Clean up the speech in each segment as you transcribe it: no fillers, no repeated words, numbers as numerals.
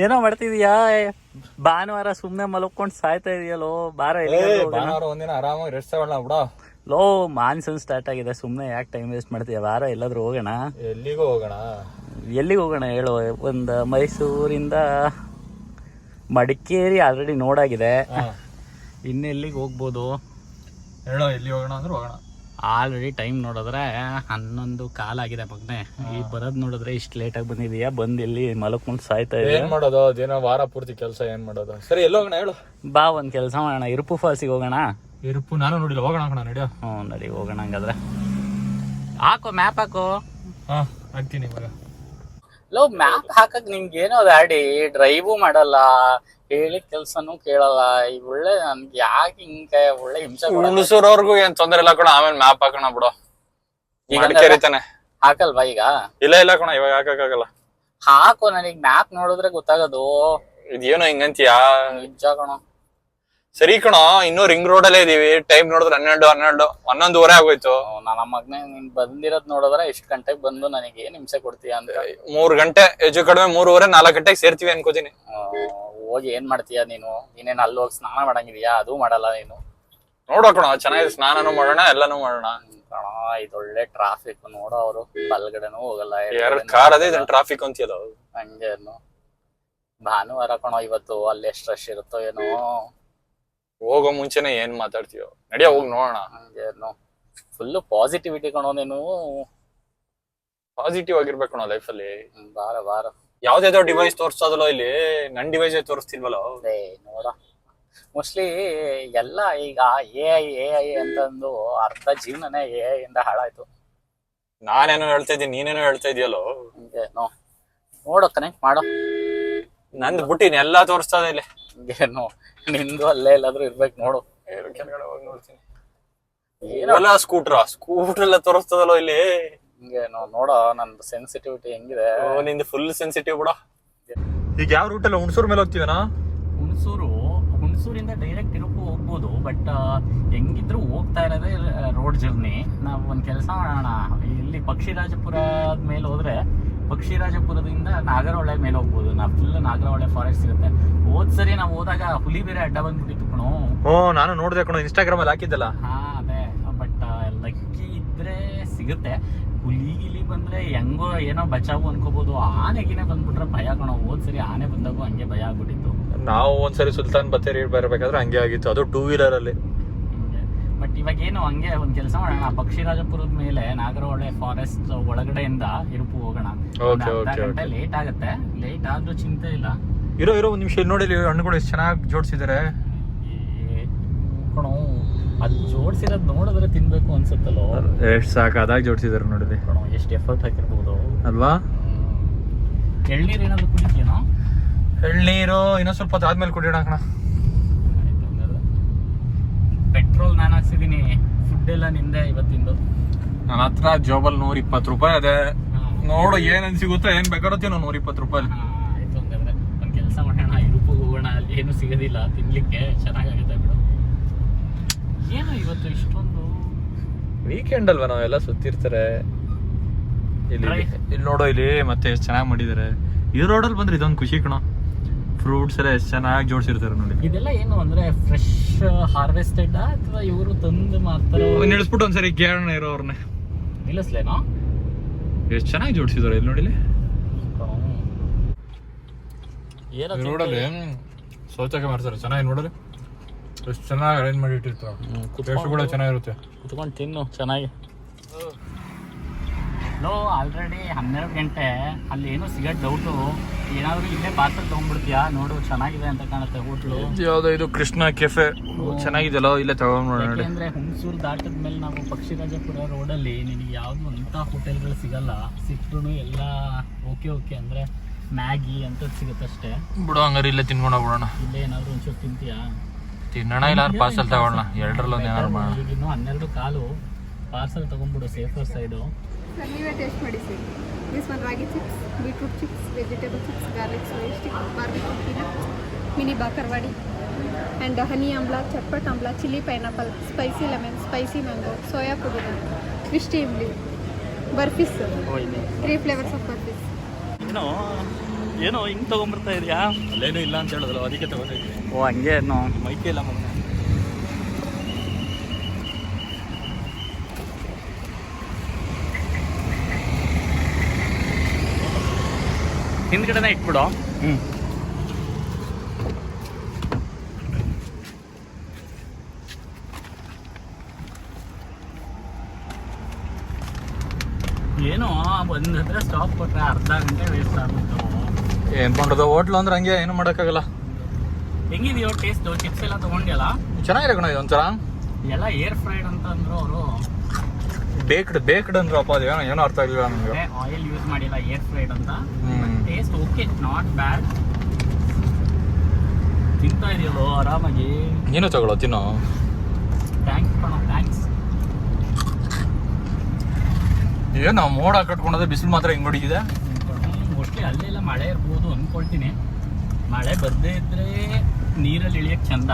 ಏನೋ ಮಾಡ್ತಿದೀಯಾ? ಭಾನುವಾರ ಸುಮ್ನೆ ಮಲ್ಕೊಂಡ್ ಸಾಯ್ತಾ ಇದೆಯಲ್ಲೋ. ಭಾನುವಾರ ಒಂದಿನ ಆರಾಮಾಗಿ ರೆಸ್ಟ್ ತಗೊಳ್ಳೋಣ ಬಿಡ. ಲೋ, ಮಾನ್ಸೂನ್ ಸ್ಟಾರ್ಟ್ ಆಗಿದೆ, ಸುಮ್ನೆ ಯಾಕೆ ಟೈಮ್ ವೇಸ್ಟ್ ಮಾಡ್ತೀಯ? ವಾರ ಎಲ್ಲಾದ್ರೂ ಹೋಗೋಣ. ಎಲ್ಲಿಗೂ ಹೋಗೋಣ? ಎಲ್ಲಿಗೆ ಹೋಗೋಣ ಹೇಳು? ಒಂದು ಮೈಸೂರಿಂದ ಮಡಿಕೇರಿ ಆಲ್ರೆಡಿ ನೋಡಾಗಿದೆ, ಇನ್ನೆಲ್ಲಿಗೆ ಹೋಗ್ಬೋದು ಹೇಳೋ? ಎಲ್ಲಿ ಹೋಗೋಣ ಅಂದ್ರೆ ಹೋಗೋಣ. ಆಲ್ರೆಡಿ ಟೈಮ್ ನೋಡಿದ್ರೆ 11:15 ಆಗಿದೆ ಮಗನೆ. ಈ ಬರೋದ್ ನೋಡಿದ್ರೆ ಇಷ್ಟು ಲೇಟಾಗಿ ಬಂದಿದೀಯಾ? ಬಂದು ಎಲ್ಲಿ ಮಲಕ್ಕೊಂಡು ಸಾಯ್ತಾ ಇದೆಯಾ? ಏನ್ ಮಾಡೋದು? ದಿನ ವಾರ ಪೂರ್ತಿ ಕೆಲಸ ಏನ್ ಮಾಡೋದು? ಸರಿ, ಎಲ್ಲಿ ಹೋಗೋಣ ಹೇಳು? ಬಾ, ಒಂದ್ ಕೆಲಸ ಮಾಡೋಣ, ಇರುಪು ಫಾಲ್ಸಿಗೆ ಹೋಗೋಣ. ಇರುಪು ನಾನು ನೋಡಿಲ್ಲ, ಹೋಗೋಣ ಕಣ, ನಡಿಯೋ. ನಡಿ ಹೋಗೋಣ. ಹಂಗಾದ್ರೆ ಹಾಕೋ, ಮ್ಯಾಪ್ ಹಾಕೋ. ಹಾಕ್ತೀನಿ ಮಗ. ಲೋ, ಮ್ಯಾಪ್ ಹಾಕಕ್ ನಿಮ್ಗೆ ಏನೋ ಗಾಡಿ ಡ್ರೈವು ಮಾಡಲ್ಲ, ಹೇಳಿ ಕೆಲ್ಸನೂ ಕೇಳಲ್ಲ. ಈ ಒಳ್ಳೆ ನನ್ಗೆ ಯಾಕೆ ಹಿಂಗೆ ಒಳ್ಳೆ ಹಿಂಸೆ? ಹುಣಸೂರವ್ರಿಗೂ ಏನ್ ತೊಂದ್ರೆ ಇಲ್ಲ ಕಣ, ಆಮೇಲೆ ಮ್ಯಾಪ್ ಹಾಕೋಣ ಬಿಡು. ಈಗ ತಾನೆ ಹಾಕಲ್ವಾ ಈಗ? ಇಲ್ಲ ಕಣ, ಇವಾಗ ಹಾಕಕ್ಕಾಗಲ್ಲ. ಹಾಕೋ, ನನಗ್ ಮ್ಯಾಪ್ ನೋಡಿದ್ರೆ ಗೊತ್ತಾಗೋದು. ಇದೇನೋ ಹಿಂಗಂತೀಯಾ? ನಿಜ ಕಣ. ಸರಿ ಕಣ, ಇನ್ನೂ ರಿಂಗ್ ರೋಡ್ ಅಲ್ಲೇ ಇದೀವಿ. ಟೈಮ್ ನೋಡಿದ್ರೆ 11:11 ಆಗೋಯ್ತು. ನನ್ನ ಮಗನೇ, ನೀನ್ ಬಂದಿರೋದ್ ನೋಡಿದ್ರೆ ಇಷ್ಟ್ ಗಂಟೆಗೆ ಬಂದು ನನಗೆ ಏನ್ ಹಿಂಸೆ ಕೊಡ್ತೀಯ ಅಂತ. 3 ಗಂಟೆ ಹೆಚ್ಚು ಕಡಿಮೆ, 3:30 4 ಗಂಟೆಗೆ ಸೇರ್ತೀವಿ ಅನ್ಕೋತೀನಿ. ಹೋಗಿ ಏನ್ ಮಾಡ್ತೀಯ ನೀನು? ನೀನೇನ್ ಅಲ್ಲಿ ಹೋಗಿ ಸ್ನಾನ ಮಾಡಂಗಿದ್ಯಾ? ಅದು ಮಾಡಲ್ಲ ನೀನು. ನೋಡೋ ಕಣ, ಚೆನ್ನಾಗಿದೆ, ಸ್ನಾನನೂ ಮಾಡೋಣ, ಎಲ್ಲಾನು ಮಾಡೋಣ. ಇದೊಳ್ಳೆ ಟ್ರಾಫಿಕ್ ನೋಡೋ, ಅವರು ಬಲ್ಗಡೆನೂ ಹೋಗಲ್ಲ. ಕಾರ್ ಅದೇ ಟ್ರಾಫಿಕ್ ಅಂತೀಯಲ್ಲ, ಹಂಗೆ ಭಾನುವಾರ ಕಣೋ ಇವತ್ತು. ಅಲ್ಲಿ ಎಷ್ಟು ರಶ್ ಇರುತ್ತೋ ಏನೋ. ಹೋಗೋ ಮುಂಚೆನೆ ಏನ್ ಮಾತಾಡ್ತೀಯೋ? ನಡಿಯೋ, ಹೋಗಿ ನೋಡೋಣ. ಹಂಗೇನು ಫುಲ್ ಪಾಸಿಟಿವಿಟಿ ಕಣೋ ನೀನು. ಪಾಸಿಟಿವ್ ಆಗಿರ್ಬೇಕು ಕಣೋ ಲೈಫಲ್ಲಿ. ಬಾರ ಯಾವ್ದಾವ್ದೋ ಡಿವೈಸ್ ತೋರಿಸ್ತದಲ್ಲೋ ಇಲ್ಲಿ, ನನ್ ಡಿವೈಸ್ ತೋರಿಸ್ತಿಲ್ವಲ್ಲೋ? ನೋಡ, ಮೋಸ್ಟ್ಲಿ ಎಲ್ಲ ಈಗ ಎ ಐ ಅಂತಂದು ಅರ್ಧ ಜೀವನನೇ ಎ ಐ ಇಂದ ಹಾಳಾಯ್ತು. ನಾನೇನೋ ಹೇಳ್ತಾ ಇದ್ದೀನಿ, ನೀನೇನೋ ಹೇಳ್ತಾ ಇದೆಯಲ್ಲೋ. ಹಂಗೇನೋ ನೋಡೋ, ಕನೆಕ್ಟ್ ಮಾಡೋ. ನಂದು ಬುಟ್ಟಿನ ಎಲ್ಲಾ ತೋರಿಸ್ತದ ಇಲ್ಲಿ. ಹಂಗೇನು ನಿಂದು ಅಲ್ಲೇ ಎಲ್ಲಾದ್ರೂ ಇರ್ಬೇಕು ನೋಡು. ನೋಡ್ತೀನಿ. ಸ್ಕೂಟರ್ ಎಲ್ಲ ತೋರಿಸ್ತದಲ್ಲೋ ಇಲ್ಲಿ. ಹಿಂಗೇನು ನೋಡೋ, ನಂದು ಸೆನ್ಸಿಟಿವಿಟಿ ಹೆಂಗಿದೆ. ನಿಂದು ಫುಲ್ ಸೆನ್ಸಿಟಿವ್ ಬಿಡ. ಈಗ ಯಾವ ರೂಟ್ ಎಲ್ಲ ಹುಣಸೂರ್ ಮೇಲೆ ಹೋಗ್ತೀವನಾ? ಹುಣಸೂರಿಂದ ಡೈರೆಕ್ಟ್ ಇರುಪು ಹೋಗ್ಬೋದು, ಬಟ್ ಹೆಂಗಿದ್ರು ಹೋಗ್ತಾ ಇರೋದೇ ರೋಡ್ ಜರ್ನಿ. ನಾವು ಒಂದ್ ಕೆಲಸ ಮಾಡೋಣ, ಇಲ್ಲಿ ಪಕ್ಷಿರಾಜಪುರ ಮೇಲೆ ಹೋದ್ರೆ ಪಕ್ಷಿರಾಜಪುರದಿಂದ ನಾಗರಹೊಳೆ ಮೇಲೆ ಹೋಗ್ಬೋದು. ನಾವು ಫುಲ್ ನಾಗರಹೊಳೆ ಫಾರೆಸ್ಟ್ ಸಿಗುತ್ತೆ. ಹೋದ್ಸರಿ ನಾವು ಹೋದಾಗ ಹುಲಿ ಬೇರೆ ಅಡ್ಡ ಬಂದ್ಬಿಟ್ಟಿತ್ತು ಕಣೋ. ನಾನು ನೋಡ್ದೆ ಕಣೋ, ಇನ್ಸ್ಟಾಗ್ರಾಮ್ ಅಲ್ಲಿ ಹಾಕಿದ್ದಲ್ಲ. ಅದೇ, ಬಟ್ ಲಕ್ಕಿ ಇದ್ರೆ ಸಿಗುತ್ತೆ. ಹುಲಿ ಬಂದ್ರೆ ಹೆಂಗೋ ಏನೋ ಬಚಾವು ಅನ್ಕೋಬಹುದು. ಆನೆಗಿನೇ ಬಂದ್ಬಿಟ್ರೆ ಭಯ ಕಣೋ. ಹೋದ್ಸರಿ ಆನೆ ಬಂದಾಗೂ ಹಂಗೆ ಭಯ ಆಗ್ಬಿಟ್ಟಿತ್ತು. ನಾವು ಒಂದ್ಸರಿ ಸುಲ್ತಾನ್ ಬತ್ತೇರಿ ಬರ್ಬೇಕಾದ್ರೆ ಹಂಗೆ ಆಗಿತ್ತು, ಅದು 2 ವೀಲರ್ ಅಲ್ಲಿ. ಬಟ್ ಇವಾಗ ಏನು, ಹಂಗೆ ಒಂದ್ ಕೆಲಸ ಮಾಡೋಣ, ಪಕ್ಷಿರಾಜಪುರದ ಮೇಲೆ ನಾಗರಹೊಳೆ ಫಾರೆಸ್ಟ್ ಒಳಗಡೆಯಿಂದ ಇರುಪು ಹೋಗೋಣ. ಗಂಟೆ ಲೇಟ್ ಆಗುತ್ತೆ, ಲೇಟ್ ಆದ್ರೂ ಚಿಂತೆ ಇಲ್ಲ. ಇರೋ ಒಂದ್ ನಿಮಿಷ ಇಲ್ಲಿ ನೋಡಿ, ಹಣ್ಣುಗಳು ಎಷ್ಟು ಚೆನ್ನಾಗಿ ಜೋಡಿಸಿದ್ದಾರೆ ಕಣೋ. ಅದು ಜೋಡಿಸಿರೋದು ನೋಡಿದ್ರೆ ತಿನ್ಬೇಕು ಅನ್ಸುತ್ತಲ್ಲೋ. ಎಷ್ಟು ಸಾಕಾದಾಗ ಜೋಡಿಸಿದಾರೆ ನೋಡಿದ್ರಿ ಕಣೋ, ಎಷ್ಟು ಎಫರ್ಟ್ ಹಾಕಿರ್ಬೋದು ಅಲ್ವಾ? ಎಳ್ನೀರು ಏನಾದ್ರು ಕುಡಿತೀನೋ? ಎಳ್ನೀರು ಇನ್ನೊಂದ್ ಸ್ವಲ್ಪ ಆದ್ಮೇಲೆ ಕುಡಿಯೋಣ ಕಣ. ಪೆಟ್ರೋಲ್ ನಾನು ಹಾಕ್ಸಿದೀನಿ, ಫುಡ್ ಎಲ್ಲ ನಿಂದೆ ಇವತ್ತಿಂದು. ನನ್ನ ಹತ್ರ ಜೋಬಲ್ 120 ರೂಪಾಯಿ ಅದೇ. ನೋಡು ಏನೇನ್ ಸಿಗುತ್ತೋ, ಏನ್ ಬೇಕಾಗುತ್ತೆ ನಾವು 120 ರೂಪಾಯಿ. ಆಯ್ತು, ಹಂಗಾದ್ರೆ ಒಂದ್ ಕೆಲಸ ಮಾಡೋಣ, ಇರುಪು ಹೋಗೋಣ. ಅಲ್ಲಿ ಏನು ಸಿಗೋದಿಲ್ಲ ತಿನ್ಲಿಕ್ಕೆ, ಚೆನ್ನಾಗಾಗುತ್ತೆ ಬಿಡು. ಏನು ಇವತ್ತು ಇಷ್ಟೊಂದು ವೀಕೆಂಡ್ ಅಲ್ವಾ, ನಾವೆಲ್ಲ ಸುತ್ತಿರ್ತಾರೆ. ಇಲ್ಲಿ ನೋಡೋ, ಇಲ್ಲಿ ಮತ್ತೆ ಎಷ್ಟು ಚೆನ್ನಾಗಿ ಮಾಡಿದ್ದಾರೆ. ಈ ರೋಡಲ್ಲಿ ಬಂದ್ರೆ ಇದೊಂದು ಖುಷಿ ಕಣ. ಫ್ರೂಟ್ಸ್ ಎಲ್ಲ ಎಷ್ಟು ಚೆನ್ನಾಗಿ ಜೋಡಿಸಿರ್ತಾರೆ ನೋಡಿ. ಇದೆಲ್ಲ ಏನು ಅಂದ್ರೆ ಫ್ರೆಶ್ ಹಾರ್ವೆಸ್ಟೆಡ್ ಅಥವಾ ಇವರು ತಂದು ಮಾರ್ತಾರೆ? ನಿಲ್ಲಿಸ್ಬಿಟ್ಟು ಒಂದ್ಸರಿ ಕೇಳೋಣ ಇರೋರ್ನೆ. ನಿಲ್ಲಿಸ್ಲೇನೋ? ಎಷ್ಟು ಚೆನ್ನಾಗಿ ಜೋಡಿಸಿದಾರೆ ಇಲ್ಲಿ ನೋಡಿ. ರೋಡಲ್ಲಿ ಶೌಚಾಲಯ ಮಾಡ್ತಾರೆ, ಚೆನ್ನಾಗಿ ನೋಡಲಿ ಎಷ್ಟು ಚೆನ್ನಾಗಿ ಅರೇಂಜ್ ಮಾಡಿ ಇಟ್ಟಿರ್ತಾರೆ. ಟೇಸ್ಟ್ ಕೂಡ ಚೆನ್ನಾಗಿರುತ್ತೆ. ಕುತ್ಕೊಂಡು ತಿನ್ನು ಚೆನ್ನಾಗಿ. ಲೋ, ಆಲ್ರೆಡಿ 12 ಗಂಟೆ, ಅಲ್ಲಿ ಏನೋ ಸಿಗೋದು ಡೌಟು. ಏನಾದ್ರು ಇಲ್ಲೇ ಪಾರ್ಸಲ್ ತಗೊಂಡ್ಬಿಡ್ತೀಯಾ? ನೋಡು, ಚೆನ್ನಾಗಿದೆ ಅಂತ ಕಾಣುತ್ತೆ ಹೋಟ್ಲು. ಯಾವ್ದೋ ಇದು ಕೃಷ್ಣ ಕೆಫೆ, ಚೆನ್ನಾಗಿದೆಯಲ್ಲ, ಇಲ್ಲೇ ತಗೊಂಡ್ಬಿಡೋಣ. ಅಂದ್ರೆ ಹುಣಸೂರು ದಾಟದ ಮೇಲೆ ನಾವು ಪಕ್ಷಿರಾಜಪುರ ರೋಡಲ್ಲಿ ನಿನಗೆ ಯಾವ್ದು ಅಂತ ಹೋಟೆಲ್ಗಳು ಸಿಗಲ್ಲ. ಸಿಕ್ಕರೂ ಎಲ್ಲ ಓಕೆ ಅಂದ್ರೆ ಮ್ಯಾಗಿ ಅಂತ ಸಿಗುತ್ತಷ್ಟೇ ಬಿಡು. ಹಂಗಾರೆ ಇಲ್ಲೇ ತಿನ್ಕೊಂಡು ಹೋಗ್ಬಿಡೋಣ. ಇಲ್ಲೇ ಏನಾದ್ರು ಒಂಚೂರು ತಿಂತೀಯಾ? ತಿನ್ನೋಣ, ಇಲ್ಲ ಪಾರ್ಸಲ್ ತಗೊಳ್ಳೋಣ. 2ರಲ್ಲಿ ಏನಾದ್ರು ಮಾಡೋಣ. ಇನ್ನು 12:15 ಪಾರ್ಸಲ್ ತಗೊಂಡ್ಬಿಡು, ಸೇಫರ್ ಸೈಡು. ಸರ್, ನೀವೇ ಟೇಸ್ಟ್ ಮಾಡಿ sir. This one ragi chips, beetroot chips, vegetable chips, garlic soya stick, barbecue peanut, mini bakarwadi, and honey amla, chatpat amla, chilli pineapple, spicy lemon, spicy mango, soya pudina, ಕ್ರಿಸ್ಟಿ ಇಮ್ಲಿ, ಬರ್ಫೀಸ್, 3 ಫ್ಲೇವರ್ಸ್ ಆಫ್ ಬರ್ಫೀಸ್. ಇನ್ನು ಏನೋ ಹಿಂಗೆ ತೊಗೊಂಬರ್ತಾ ಇದೆಯಾ? ಅಲ್ಲೇನೂ ಇಲ್ಲ ಅಂತ ಹೇಳಿದ್ರು, ಅದಕ್ಕೆ ತಗೋತಿದ್ವಿ. ಓ ಹಂಗೆ ಏನೋ ಮೈಕೆ ಇಲ್ಲ ಮಗ. ಹಿಂದ್ಗಡೆನೇ ಇಟ್ಬಿಡು. ಏನೋ ಒಂದು ಹತ್ರ ಸ್ಟಾಪ್ ಕೊಟ್ರೆ ಅರ್ಧ ಗಂಟೆ ವೇಸ್ಟ್ ಆಗುತ್ತೆ. ಏನು ಮಾಡೋದು, ಹೋಟ್ಲು ಅಂದ್ರೆ ಹಂಗೆ, ಏನು ಮಾಡೋಕ್ಕಾಗಲ್ಲ. ಹೆಂಗಿದೆಯೋ ಟೇಸ್ಟು? ಚಿಪ್ಸ್ ಎಲ್ಲ ತೊಗೊಂಡ್ಯಲ್ಲ, ಚೆನ್ನಾಗಿದೆ ಕಣ ಇದು ಒಂಥರ. ಎಲ್ಲ ಏರ್ ಫ್ರೈಡ್ ಅಂತ ಅಂದ್ರು ಅವರು. ಬೇಕ್ಡ್ ಅಂದ್ರು ಅಪ್ಪ, ಅದು ಏನೋ ಅರ್ಥ ಆಗಿಲ್ಲ ನನಗೆ. ಆಯಿಲ್ ಯೂಸ್ ಮಾಡಿಲ್ಲ, ಏರ್ ಫ್ರೈಡ್ ಅಂತ. Taste okay, not bad. ತಿಂತಾ ಇದೆಯಲ್ಲೋ ಆರಾಮಾಗಿ. ನೀನು ತಗೊಳ್ಳೋ, ತಿನ್ನೋ. ಥ್ಯಾಂಕ್ಸ್ ಕಣ, ಥ್ಯಾಂಕ್ಸ್. ಏನು ಮೋಡ ಕಟ್ಕೊಂಡೋದ್ರೆ ಬಿಸಿಲು ಮಾತ್ರ ಹಿಂಗೆ ಹೊಡಿಗಿದೆ. ಮೋಸ್ಟ್ಲಿ ಅಲ್ಲೆಲ್ಲ ಮಳೆ ಇರ್ಬೋದು ಅಂದ್ಕೊಳ್ತೀನಿ. ಮಳೆ ಬರದೇ ಇದ್ರೆ ನೀರಲ್ಲಿ ಇಳಿಯೋಕ್ಕೆ ಚಂದ,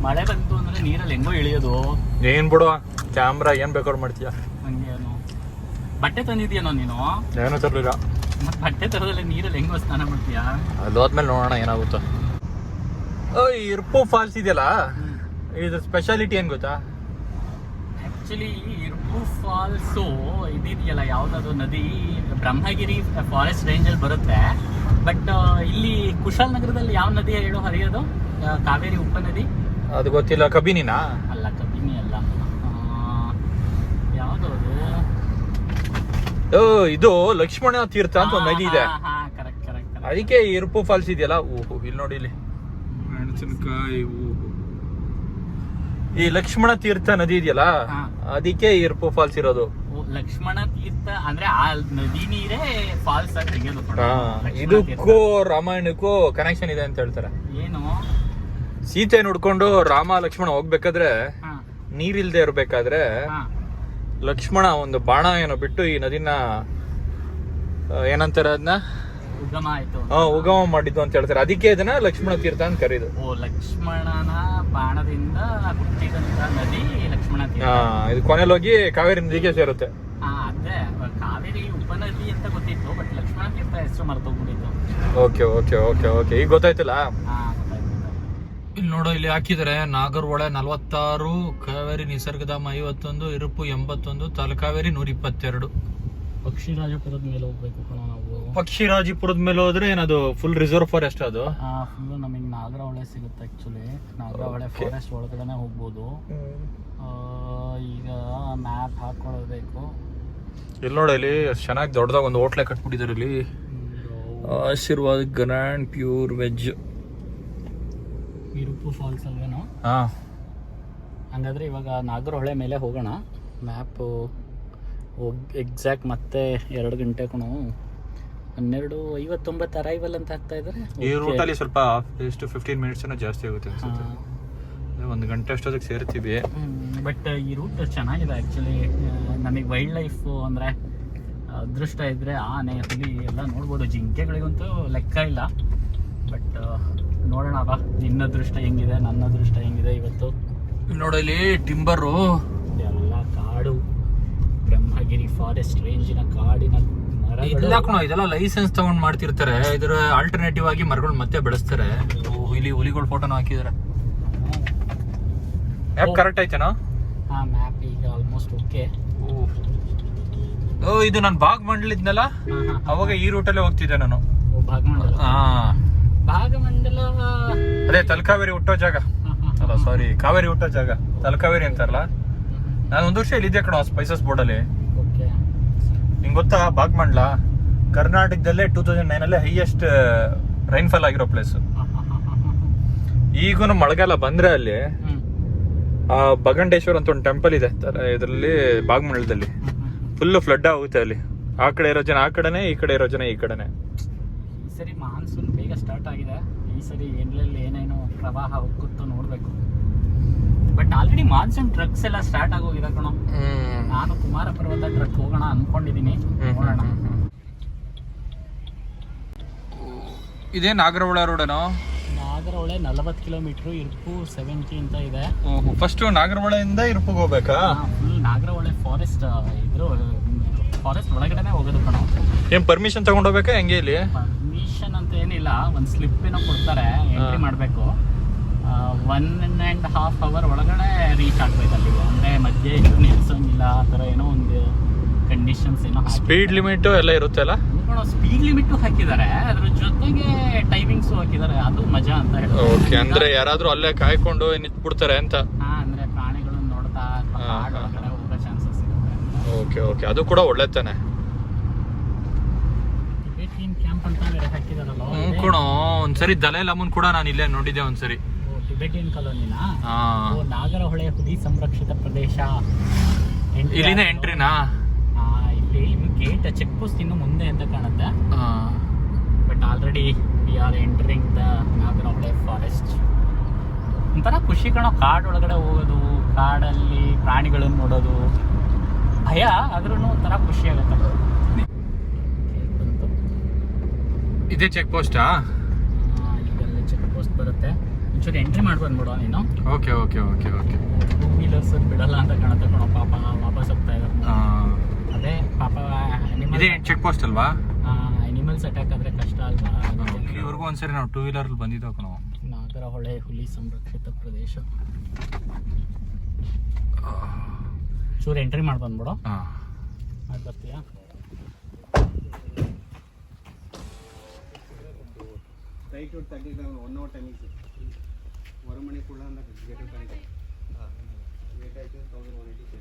ಮಳೆ ಬಂತು ಅಂದರೆ ನೀರಲ್ಲಿ ಹೆಂಗೋ ಇಳಿಯೋದು. ಏನು ಬಿಡು, ಕ್ಯಾಮ್ರಾ ಏನು ಬೇಕಾದ್ರು ಮಾಡ್ತೀಯ. ಹಂಗೇನು ಬಟ್ಟೆ ತಂದಿದ್ಯೇನೋ ನೀನು? ಏನೂ ತರಲಿಲ್ಲ. ಮತ್ತೆ ಬಟ್ಟೆ ತರೋದ್ರಲ್ಲಿ ನೀರಲ್ಲಿ ಹೆಂಗೋ ಸ್ನಾನ ಮಾಡ್ತೀಯಾ? ಅಲ್ಲಿ ಹೋದ್ಮೇಲೆ ನೋಡೋಣ ಏನಾಗುತ್ತೋ. ಇರ್ಪು ಫಾಲ್ಸ್ ಇದೆಯಲ್ಲ, ಇದ್ರ ಸ್ಪೆಷಾಲಿಟಿ ಏನು ಗೊತ್ತಾ? ಆ್ಯಕ್ಚುಲಿ ಇರ್ಪು ಫಾಲ್ಸು ಇದೆಯಲ್ಲ, ಯಾವುದಾದ್ರು ನದಿ ಬ್ರಹ್ಮಗಿರಿ ಫಾರೆಸ್ಟ್ ರೇಂಜಲ್ಲಿ ಬರುತ್ತೆ. ಬಟ್ ಇಲ್ಲಿ ಕುಶಾಲನಗರದಲ್ಲಿ ಯಾವ ನದಿ ಹೇಳೋ ಹರಿಯೋದು? ಕಾವೇರಿ ಉಪನದಿ? ಅದು ಗೊತ್ತಿಲ್ಲ. ಕಬಿನಿನಾ? ಅಲ್ಲ, ಕಬಿನಿ ಅಲ್ಲ. ಯಾವುದು ಅದು? ಇದು ಲಕ್ಷ್ಮಣ ತೀರ್ಥ ಅಂತ ಒಂದು ನದಿ ಇದೆ. Correct correct. ಅದಕ್ಕೆ ಇರ್ಪು ಫಾಲ್ಸ್ ಇದೆಯಲ್ಲ. ಓಹೋ, ಇಲ್ಲಿ ನೋಡಿ, ಇಲ್ಲಿ ಮೆಣಸಿನಕಾಯಿ. ಈ ಲಕ್ಷ್ಮಣ ತೀರ್ಥ ನದಿ ಇದೆಯಲ್ಲ, ಅದಕ್ಕೆ ಇರ್ಪು ಫಾಲ್ಸ್ ಇರೋದು. ಲಕ್ಷ್ಮಣ ತೀರ್ಥ ಅಂದ್ರೆ ಆ ನದಿ ನೀರೇ ಫಾಲ್ಸ್ ಆಗಿ ತೆಗೆಯೋದು. ಇದಕ್ಕೂ ರಾಮಾಯಣಕ್ಕೂ ಕನೆಕ್ಷನ್ ಇದೆ ಅಂತ ಹೇಳ್ತಾರೆ. ಏನು? ಸೀತೆ ನೋಡ್ಕೊಂಡು ರಾಮ ಲಕ್ಷ್ಮಣ ಹೋಗ್ಬೇಕಾದ್ರೆ, ನೀರಿಲ್ದೆ ಇರ್ಬೇಕಾದ್ರೆ ಲಕ್ಷ್ಮಣ ಒಂದು ಬಾಣ ಏನೋ ಬಿಟ್ಟು ಈ ನದಿನ ಏನಂತಾರೆ ಅದನ್ನ, ಉಗಮ ಆಯ್ತು. ಉಗಮ ಮಾಡಿದ್ದು ಅಂತ ಹೇಳ್ತಾರೆ. ಅದಕ್ಕೆ ಇದನ್ನ ಲಕ್ಷ್ಮಣ ತೀರ್ಥ ಅಂತ ಕರೀದು. ಓ, ಲಕ್ಷ್ಮಣನ ಬಾಣದಿಂದ ಹುಟ್ಟಿದಂತ ನದಿ ಲಕ್ಷ್ಮಣ ತೀರ್ಥ. ಇದು ಕೊನೆಯಲ್ಲಿ ಹೋಗಿ ಕಾವೇರಿ ನದಿಗೆ ಸೇರುತ್ತೆ. ಅದೇ ಕಾವೇರಿ ಉಪನದಿ ಅಂತ ಗೊತ್ತಿತ್ತು, ಬಟ್ ಲಕ್ಷ್ಮಣ ತೀರ್ಥ ಹೆಸರು ಮರ್ತೋಗ್ಬಿಟ್ಟಿತ್ತು. ಓಕೆ ಓಕೆ ಓಕೆ ಓಕೆ, ಈಗ ಗೊತ್ತಾಯ್ತಲ್ಲ. ಇಲ್ಲಿ ನೋಡೋ, ಇಲ್ಲಿ ಹಾಕಿದ್ದಾರೆ ನಾಗರಹೊಳೆ 46, ಕಾವೇರಿ ನಿಸರ್ಗಧಾಮ 51, ಇರುಪು 81, ತಲಕಾವೇರಿ 122. ಪಕ್ಷಿರಾಜಪುರದ ಮೇಲೆ ಹೋಗ್ಬೇಕು ಕಣೋ ನಾವು. ಪಕ್ಷಿರಾಜಪುರದ ಮೇಲೆ ಹೋದ್ರೆ ಏನದು ಫುಲ್ ರಿಸರ್ವ್ ಫಾರೆಸ್ಟ್? ಅದು ಫುಲ್ ನಮಗೆ ನಾಗರಹೊಳೆ ಸಿಗುತ್ತೆ. ಆಕ್ಚುಲಿ ನಾಗರಹೊಳೆ ಫಾರೆಸ್ಟ್ ಒಳಗಡೆ ಹೋಗ್ಬೋದು. ಈಗ ಮ್ಯಾಪ್ ಹಾಕೊಳ್ಳಬೇಕು. ಇಲ್ಲಿ ನೋಡಿ, ಇಲ್ಲಿ ಚೆನ್ನಾಗಿ ದೊಡ್ಡದಾಗ ಒಂದು ಹೋಟ್ಲೆ ಕಟ್ಬಿಟ್ಟಿದ್ದಾರೆ ಇಲ್ಲಿ. Ashirwad grand pure veg. Irupu falls ಅಲ್ವೇನೋ? ಹಂಗಾದ್ರೆ ಇವಾಗ ನಾಗರಹೊಳೆ ಮೇಲೆ ಹೋಗೋಣ. ಮ್ಯಾಪು ಎಕ್ಸಾಕ್ಟ್ ಮತ್ತೆ 2 ಗಂಟೆ ಕಣೋ. 12:59 ಅರೈವಲ್ ಅಂತ ಹಾಕ್ತಾ ಇದ್ದಾರೆ. ಈ ರೂಟಲ್ಲಿ ಸ್ವಲ್ಪ ಎಷ್ಟು 15 ಮಿನಿಟ್ಸ್ ಜಾಸ್ತಿ ಆಗುತ್ತೆ ಅನ್ಸುತ್ತೆ. 1 ಗಂಟೆ ಅಷ್ಟೊತ್ತಿಗೆ ಸೇರ್ತೀವಿ. ಬಟ್ ಈ ರೂಟ್ ಚೆನ್ನಾಗಿದೆ ಆ್ಯಕ್ಚುಲಿ. ನಮಗೆ ವೈಲ್ಡ್ ಲೈಫ್ ಅಂದರೆ ಅದೃಷ್ಟ ಇದ್ದರೆ ಆನೆ, ಹುಲಿ ಎಲ್ಲ ನೋಡ್ಬೋದು. ಜಿಂಕೆಗಳಿಗಂತೂ ಲೆಕ್ಕ ಇಲ್ಲ. ಬಟ್ ನೋಡೋಣ ಬಾ, ನಿನ್ನ ಅದೃಷ್ಟ ಹೆಂಗಿದೆ, ನನ್ನ ಅದೃಷ್ಟ ಹೆಂಗಿದೆ ಇವತ್ತು. ನೋಡಿ, ಇಲ್ಲಿ ಟಿಂಬರು ಎಲ್ಲ ಕಾಡು, ಬ್ರಹ್ಮಗಿರಿ ಫಾರೆಸ್ಟ್ ರೇಂಜಿನ ಕಾಡಿನ ಇಲ್ಲ ಕಣೋ. ಇದೆಲ್ಲ ಲೈಸೆನ್ಸ್ ತಗೊಂಡ್ ಮಾಡ್ತಿರ್ತಾರೆ. ಇದರ ಆಲ್ಟರ್ನೇಟಿವ್ ಆಗಿ ಮರಗಳು ಮತ್ತೆ ಬೆಳೆಸ್ತಾರೆ. ಇಲ್ಲಿ ಹುಲಿಗಳ ಫೋಟೋನ ಹಾಕಿದ್ದಾರೆ. ಮ್ಯಾಪ್ ಕರೆಕ್ಟ್ ಆಯ್ತೇನೋ? ಮ್ಯಾಪ್ ಈಗ ಆಲ್ಮೋಸ್ಟ್ ಓಕೆ. ಇದು ನಾನು ಭಾಗಮಂಡಲಿದ್ನಲ್ಲ, ಅವಾಗ ಈ ರೂಟಲ್ಲೇ ಹೋಗ್ತಿದ್ದೆ ನಾನು. ಭಾಗಮಂಡಲ? ಭಾಗಮಂಡಲ ಅದೇ ತಲಕಾವೇರಿ ಹುಟ್ಟೋ ಜಾಗ ಅಲ್ಲ, ಸಾರಿ, ಕಾವೇರಿ ಹುಟ್ಟೋ ಜಾಗ. ತಲಕಾವೇರಿ ಅಂತಾರಲ್ಲ. ನಾನು 1 ವರ್ಷ ಇಲ್ಲಿದ್ದೆ ಕಣೋ, ಸ್ಪೈಸಸ್ ಬೋರ್ಡಲ್ಲಿ. ನಿಂಗೆ ಗೊತ್ತಾ, ಭಾಗಮಂಡಲ ಕರ್ನಾಟಕದಲ್ಲೇ 2009 ಹೈಯೆಸ್ಟ್ ರೈನ್ಫಾಲ್ ಆಗಿರೋ ಪ್ಲೇಸ್. ಈಗೂ ಮಳೆಗಾಲ ಬಂದ್ರೆ ಅಲ್ಲಿ ಬಗಂಡೇಶ್ವರ ಅಂತ ಒಂದು ಟೆಂಪಲ್ ಇದೆ ಇದರಲ್ಲಿ, ಭಾಗಮಂಡಲದಲ್ಲಿ. ಫುಲ್ ಫ್ಲಡ್ ಆಗುತ್ತೆ ಅಲ್ಲಿ. ಆ ಕಡೆ ಇರೋ ಜನ ಆ ಕಡೆನೆ, ಈ ಕಡೆ ಇರೋ ಜನ ಈ ಕಡೆನೆ. ಈ ಸರಿ ಮಾನ್ಸೂನ್ ಬೇಗ ಸ್ಟಾರ್ಟ್ ಆಗಿದೆ. ಈ ಸರಿ ಎಲ್ಲೆಲ್ಲಿ ಏನೇನು ಪ್ರವಾಹ ಹೋಗುತ್ತೋ ನೋಡ್ಬೇಕು. ಬಟ್ ಆಲ್ರೆಡಿ ಮಾನ್ಸೂನ್ ಟ್ರಕ್ಸ್ ಎಲ್ಲ ಸ್ಟಾರ್ಟ್ ಆಗೋಗಿದೆ ಕಣೋ. ನಾನು ಕುಮಾರ ಪರ್ವತ ಟ್ರಕ್ ಹೋಗೋಣ ಅನ್ಕೊಂಡಿದೀನಿ, ನೋಡೋಣ. ಇದೇ ನಾಗರಹೊಳೆ ರೋಡೇನೋ? ನಾಗರಹೊಳೆ 40 ಕಿಲೋಮೀಟರ್, ಇರುಪು 70 ಅಂತ ಇದೆ. ಫಸ್ಟ್ ನಾಗರಹೊಳೆಯಿಂದ ಇರುಪುಗೆ ಹೋಗ್ಬೇಕಾ? ಫುಲ್ ನಾಗರಹೊಳೆ ಫಾರೆಸ್ಟ್ ಫಾರೆಸ್ಟ್ ಒಳಗಡೆನೆ ಹೋಗೋದು ಕಣೋ. ಏನ್ ಪರ್ಮಿಷನ್ ತಗೊಂಡ್ ಹೋಗ್ಬೇಕಾ ಹೆಂಗೆ? ಇಲ್ಲಿ ಪರ್ಮಿಷನ್ ಅಂತ ಏನಿಲ್ಲ, ಒಂದು ಸ್ಲಿಪ್ ಏನೋ ಕೊಡ್ತಾರೆ, ಎಂಟ್ರಿ ಮಾಡಬೇಕು. 1.5 hour ಒಳಗಡೆ ರೀಚ್ ಆಗ್ಬೇಕು ಅಲ್ಲಿಗೆ. ಅಂದರೆ ಮಧ್ಯೆ ಇದು ನಿಲ್ಸೋಂಗಿಲ್ಲ, ಆ ಥರ ಏನೋ ಒಂದು ಕಂಡೀಷನ್ಸ್ ಏನೋ. ಸ್ಪೀಡ್ ಲಿಮಿಟ್ ಎಲ್ಲ ಇರುತ್ತೆ ಅಲ್ಲ? ಸ್ಪೀಡ್ ಲಿಮಿಟ್ ಹಾಕಿದ್ದಾರೆ, ಅದ್ರ ಜೊತೆಗೆ ಟೈಮಿಂಗ್ಸ್ ಹಾಕಿದ್ದಾರೆ. ಅದು ಮಜಾ ಅಂತ ಹೇಳಿ. ಓಕೆ, ಅಂದ್ರೆ ಯಾರಾದ್ರೂ ಅಲ್ಲೇ ಕಾಯ್ಕೊಂಡು ನಿಂತ್ಬಿಡ್ತಾರೆ ಅಂತ. ಅಂದ್ರೆ ಪ್ರಾಣಿಗಳನ್ನ ನೋಡ್ತಾ ಕಾಡ್ ಒಳಗಡೆ ಹೋಗೋ ಚಾನ್ಸಸ್ ಇರುತ್ತೆ. ಓಕೆ ಓಕೆ, ಅದು ಕೂಡ ಒಳ್ಳೆ ತಾನೆ. ಟಿಬೆಟಿಯನ್ ಕ್ಯಾಂಪ್ ಅಂತ ಬೇರೆ ಹಾಕಿದಾರಲ್ಲ. ಕಣ ಒಂದ್ಸರಿ ದಲೈಲಾಮನ್ ಕೂಡ ನಾನು ಇಲ್ಲೇ ನೋಡಿದ್ದೆ ಒಂದ್ಸರಿ. ಟಿಬೆಟಿಯನ್ ಕಾಲೋನಿನಾ? ನಾಗರಹೊಳೆ ಹುಲಿ ಸಂರಕ್ಷಿತ ಪ್ರದೇಶ. ಇಲ್ಲಿನ ಎಂಟ್ರಿನಾ? ಇಲ್ಲಿ ಗೇಟ್ ಚೆಕ್ ಪೋಸ್ಟ್ ಇನ್ನು ಮುಂದೆ ಅಂತ ಕಾಣುತ್ತೆ. But already we are entering the Nagarhole forest. ಒಂಥರ ಖುಷಿ ಕಣೋ, ಕಾಡ್ ಒಳಗಡೆ ಹೋಗೋದು, ಕಾಡಲ್ಲಿ ಪ್ರಾಣಿಗಳನ್ನು ನೋಡೋದು. ಭಯ ಆದ್ರೂ ಒಂಥರ ಖುಷಿ ಆಗುತ್ತೆ. ಇದೇ ಚೆಕ್ ಪೋಸ್ಟಾ? ಇದೆಲ್ಲ ಚೆಕ್ ಪೋಸ್ಟ್ ಬರುತ್ತೆ. ಒಂಚೂರು ಎಂಟ್ರಿ ಮಾಡಿ ಬಂದ್ಬಿಡೋ ನೀನು. Okay okay okay okay. 2 wheelers ಬಿಡಲ್ಲ ಅಂತ ಕಾಣುತ್ತೆ ಕಣೋ, ಪಾಪ ವಾಪಸ್ ಹೋಗ್ತಾ ಇದ್ದಾರೆ. ಅದೇ ಪಾಪ ಇದೇ ಚೆಕ್ ಪೋಸ್ಟ್ ಅಲ್ವಾ? ಅನಿಮಲ್ಸ್ ಅಟ್ಯಾಕ್ ಆದ್ರೆ ಕಷ್ಟ ಅಲ್ವಾ? ಇಲ್ಲಿವರೆಗೂ ಒಂದ್ಸರಿ ನಾವು 2 wheeler ಬಂದಿದ್ದೋ ಕಣೋ. ನಾಗರಹೊಳೆ ಹುಲಿ ಸಂರಕ್ಷಿತ ಪ್ರದೇಶ. ಚೂರು ಎಂಟ್ರಿ ಮಾಡಿ ಬಂದ್ಬಿಡು. ಮಾಡಿ ಬರ್ತೀಯಾ? Right road 1 hour timing sir. 1 மணிக்குள்ள அந்த கேட் பண்ணிட்டு கேட் ஆயிட்டு 1180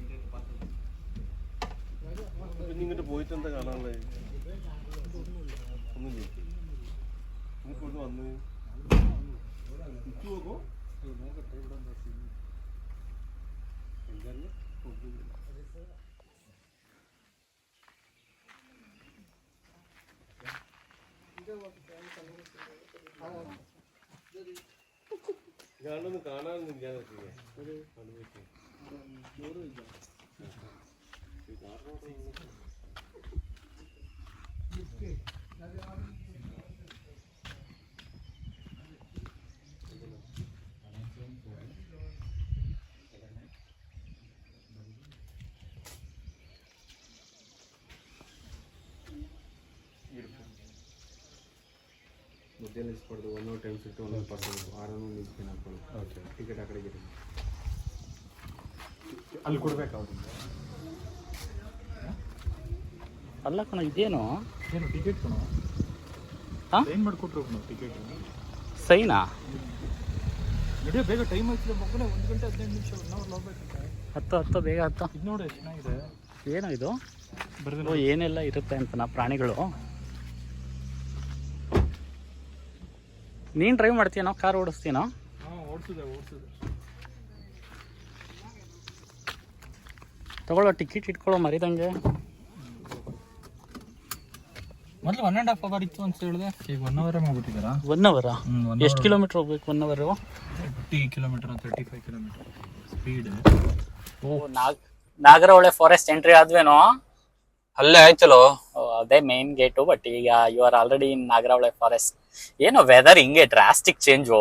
ಇಂಟರ್ನೆಟ್ ಪಾಸ್ ನಿಂಗೆ പോയിട്ട് എന്താ കാണാനുള്ളത്? ഒന്നുമില്ല. ഇങ്ങോട്ട് വന്നു ഇട്ടുവോ നോക്കട്ടെ ഇവിടെ എന്താ സീൻ എന്തായാലും ഞാനൊന്നും കാണാനൊന്നുമില്ല. ഒരു അനുഭവിച്ചു ಮಧ್ಯಾಹ್ನ ಇಸ್ಪಡ್ದು 1 hour ಟೈಮ್ ಸಿಟ್ಟು 1% 6 ನಿಲ್ಸ್ತೀನಿ ಅನ್ಕೊಳ್ಳಿ. ಓಕೆ, ಟಿಕೆಟ್ ಆ ಕಡೆಗೆ ಅಲ್ಲಿ ಕೊಡ್ಬೇಕು ಅವ್ರಿಗೆ. ಅಲ್ಲ ಕಣ, ಇದೇನು ಏನು ಟಿಕೆಟ್ ಕಣೋ? ಹಾಂ, ಏನು ಮಾಡಿಕೊಟ್ರು ಕಣೋ ಟಿಕೆಟ್? ಸೈನಾ? ಇದೇ ಬೇಗ ಟೈಮ್ ಆಗ್ತಿದೆ ಮಕ್ಕಳೇ. 1 ಗಂಟೆ 15 ನಿಮಿಷ 1 hour ಹೋಗ್ಬೇಕು. ಹತ್ತು ಬೇಗ ಹತ್ತು. ಇದು ನೋಡಿ ಎಷ್ಟು ಚೆನ್ನಾಗಿದೆ. ಏನೋ ಇದು ಬರ್ದಿರೋ ಏನೆಲ್ಲ ಇರುತ್ತೆ ಅಂತ ಪ್ರಾಣಿಗಳು. ನೀನು ಡ್ರೈವ್ ಮಾಡ್ತೀನೋ ಕಾರ್ ಓಡಿಸ್ತೀನೋ? ಓಡಿಸಿದೆ. ತಗೊಳ್ಳೋ, ಟಿಕೆಟ್ ಇಟ್ಕೊಳ್ಳೋ ಮರಿದಂಗೆ. ಮೊದಲು 1.5 hour ಇತ್ತು ಅಂತ ಹೇಳಿದೆ, ಈಗ 1 hour ಮಾಡ್ಬಿಟ್ಟಿದ್ದಾರಾ? 1 hour? ಎಷ್ಟು ಕಿಲೋಮೀಟ್ರ್ ಹೋಗ್ಬೇಕು 1 hour? 30 kilometre 35 kilometre speed. Nagarahole forest entry ಆದ್ವೇನೋ? ಅಲ್ಲೇ ಆಯ್ತಲ್ಲೋ. ಅದೇ ಮೇನ್ ಗೇಟು. ಬಟ್ ಈಗ you are already in Nagarahole forest. ಏನೋ ವೆದರ್ ಹಿಂಗೆ ಡ್ರಾಸ್ಟಿಕ್ ಚೇಂಜು.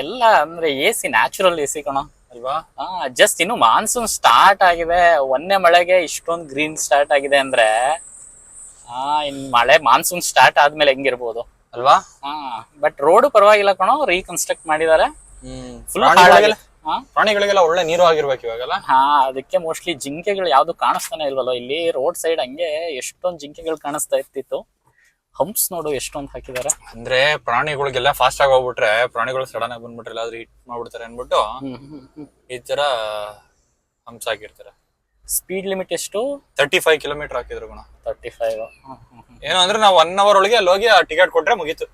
ಎಲ್ಲ ಅಂದ್ರೆ AC, ನ್ಯಾಚುರಲ್ AC ಕಣೋ ಅಲ್ವಾ? ಜಸ್ಟ್ ಇನ್ನು ಮಾನ್ಸೂನ್ ಸ್ಟಾರ್ಟ್ ಆಗಿದೆ, ಒಂದೇ ಮಳೆಗೆ ಇಷ್ಟೊಂದು ಗ್ರೀನ್ ಸ್ಟಾರ್ಟ್ ಆಗಿದೆ ಅಂದ್ರೆ ಇನ್ ಮಳೆ ಮಾನ್ಸೂನ್ ಸ್ಟಾರ್ಟ್ ಆದ್ಮೇಲೆ ಹೆಂಗಿರ್ಬೋದು ಅಲ್ವಾ? ಬಟ್ ರೋಡ್ ಪರವಾಗಿಲ್ಲ ಕಣೋ, ರೀಕನ್ಸ್ಟ್ರಕ್ಟ್ ಮಾಡಿದ್ದಾರೆ. ಫುಲ್ ಪ್ರಾಣಿಗಳಿಗೆಲ್ಲ ಒಳ್ಳೆ ನೀರು ಆಗಿರ್ಬೇಕು ಇವಾಗೆಲ್ಲ. ಅದಕ್ಕೆ ಮೋಸ್ಟ್ಲಿ ಜಿಂಕೆಗಳು ಯಾವ್ದು ಕಾಣಿಸ್ತಾನೆ ಇಲ್ವಲ್ಲ ಇಲ್ಲಿ. ರೋಡ್ ಸೈಡ್ ಹಂಗೆ ಎಷ್ಟೊಂದು ಜಿಂಕೆಗಳು ಕಾಣಿಸ್ತಾ ಇರ್ತಿತ್ತು. ಹಂಪ್ಸ್ ನೋಡು ಎಷ್ಟೊಂದು ಹಾಕಿದ್ದಾರೆ. ಅಂದ್ರೆ ಪ್ರಾಣಿಗಳಿಗೆಲ್ಲ ಫಾಸ್ಟ್ ಆಗಿ ಹೋಗ್ಬಿಟ್ರೆ, ಪ್ರಾಣಿಗಳು ಸಡನ್ ಆಗಿ ಬಂದ್ಬಿಟ್ರೆ ಎಲ್ಲಾದ್ರೂ ಹಿಟ್ ಮಾಡ್ಬಿಡ್ತಾರೆ ಅನ್ಬಿಟ್ಟು ಈ ತರ ಹಂಪ್ಸ್ ಹಾಕಿರ್ತಾರೆ. ಸ್ಪೀಡ್ ಲಿಮಿಟ್ ಎಷ್ಟು? 35 ಕಿಲೋಮೀಟರ್ ಹಾಕಿದ್ರು ಗುಣ. 35. ಏನೋ ಅಂದ್ರೆ ನಾವು 1 hour ಒಳಗೆ ಅಲ್ಲಿ ಹೋಗಿ ಆ ಟಿಕೆಟ್ ಕೊಟ್ರೆ ಮುಗೀತು.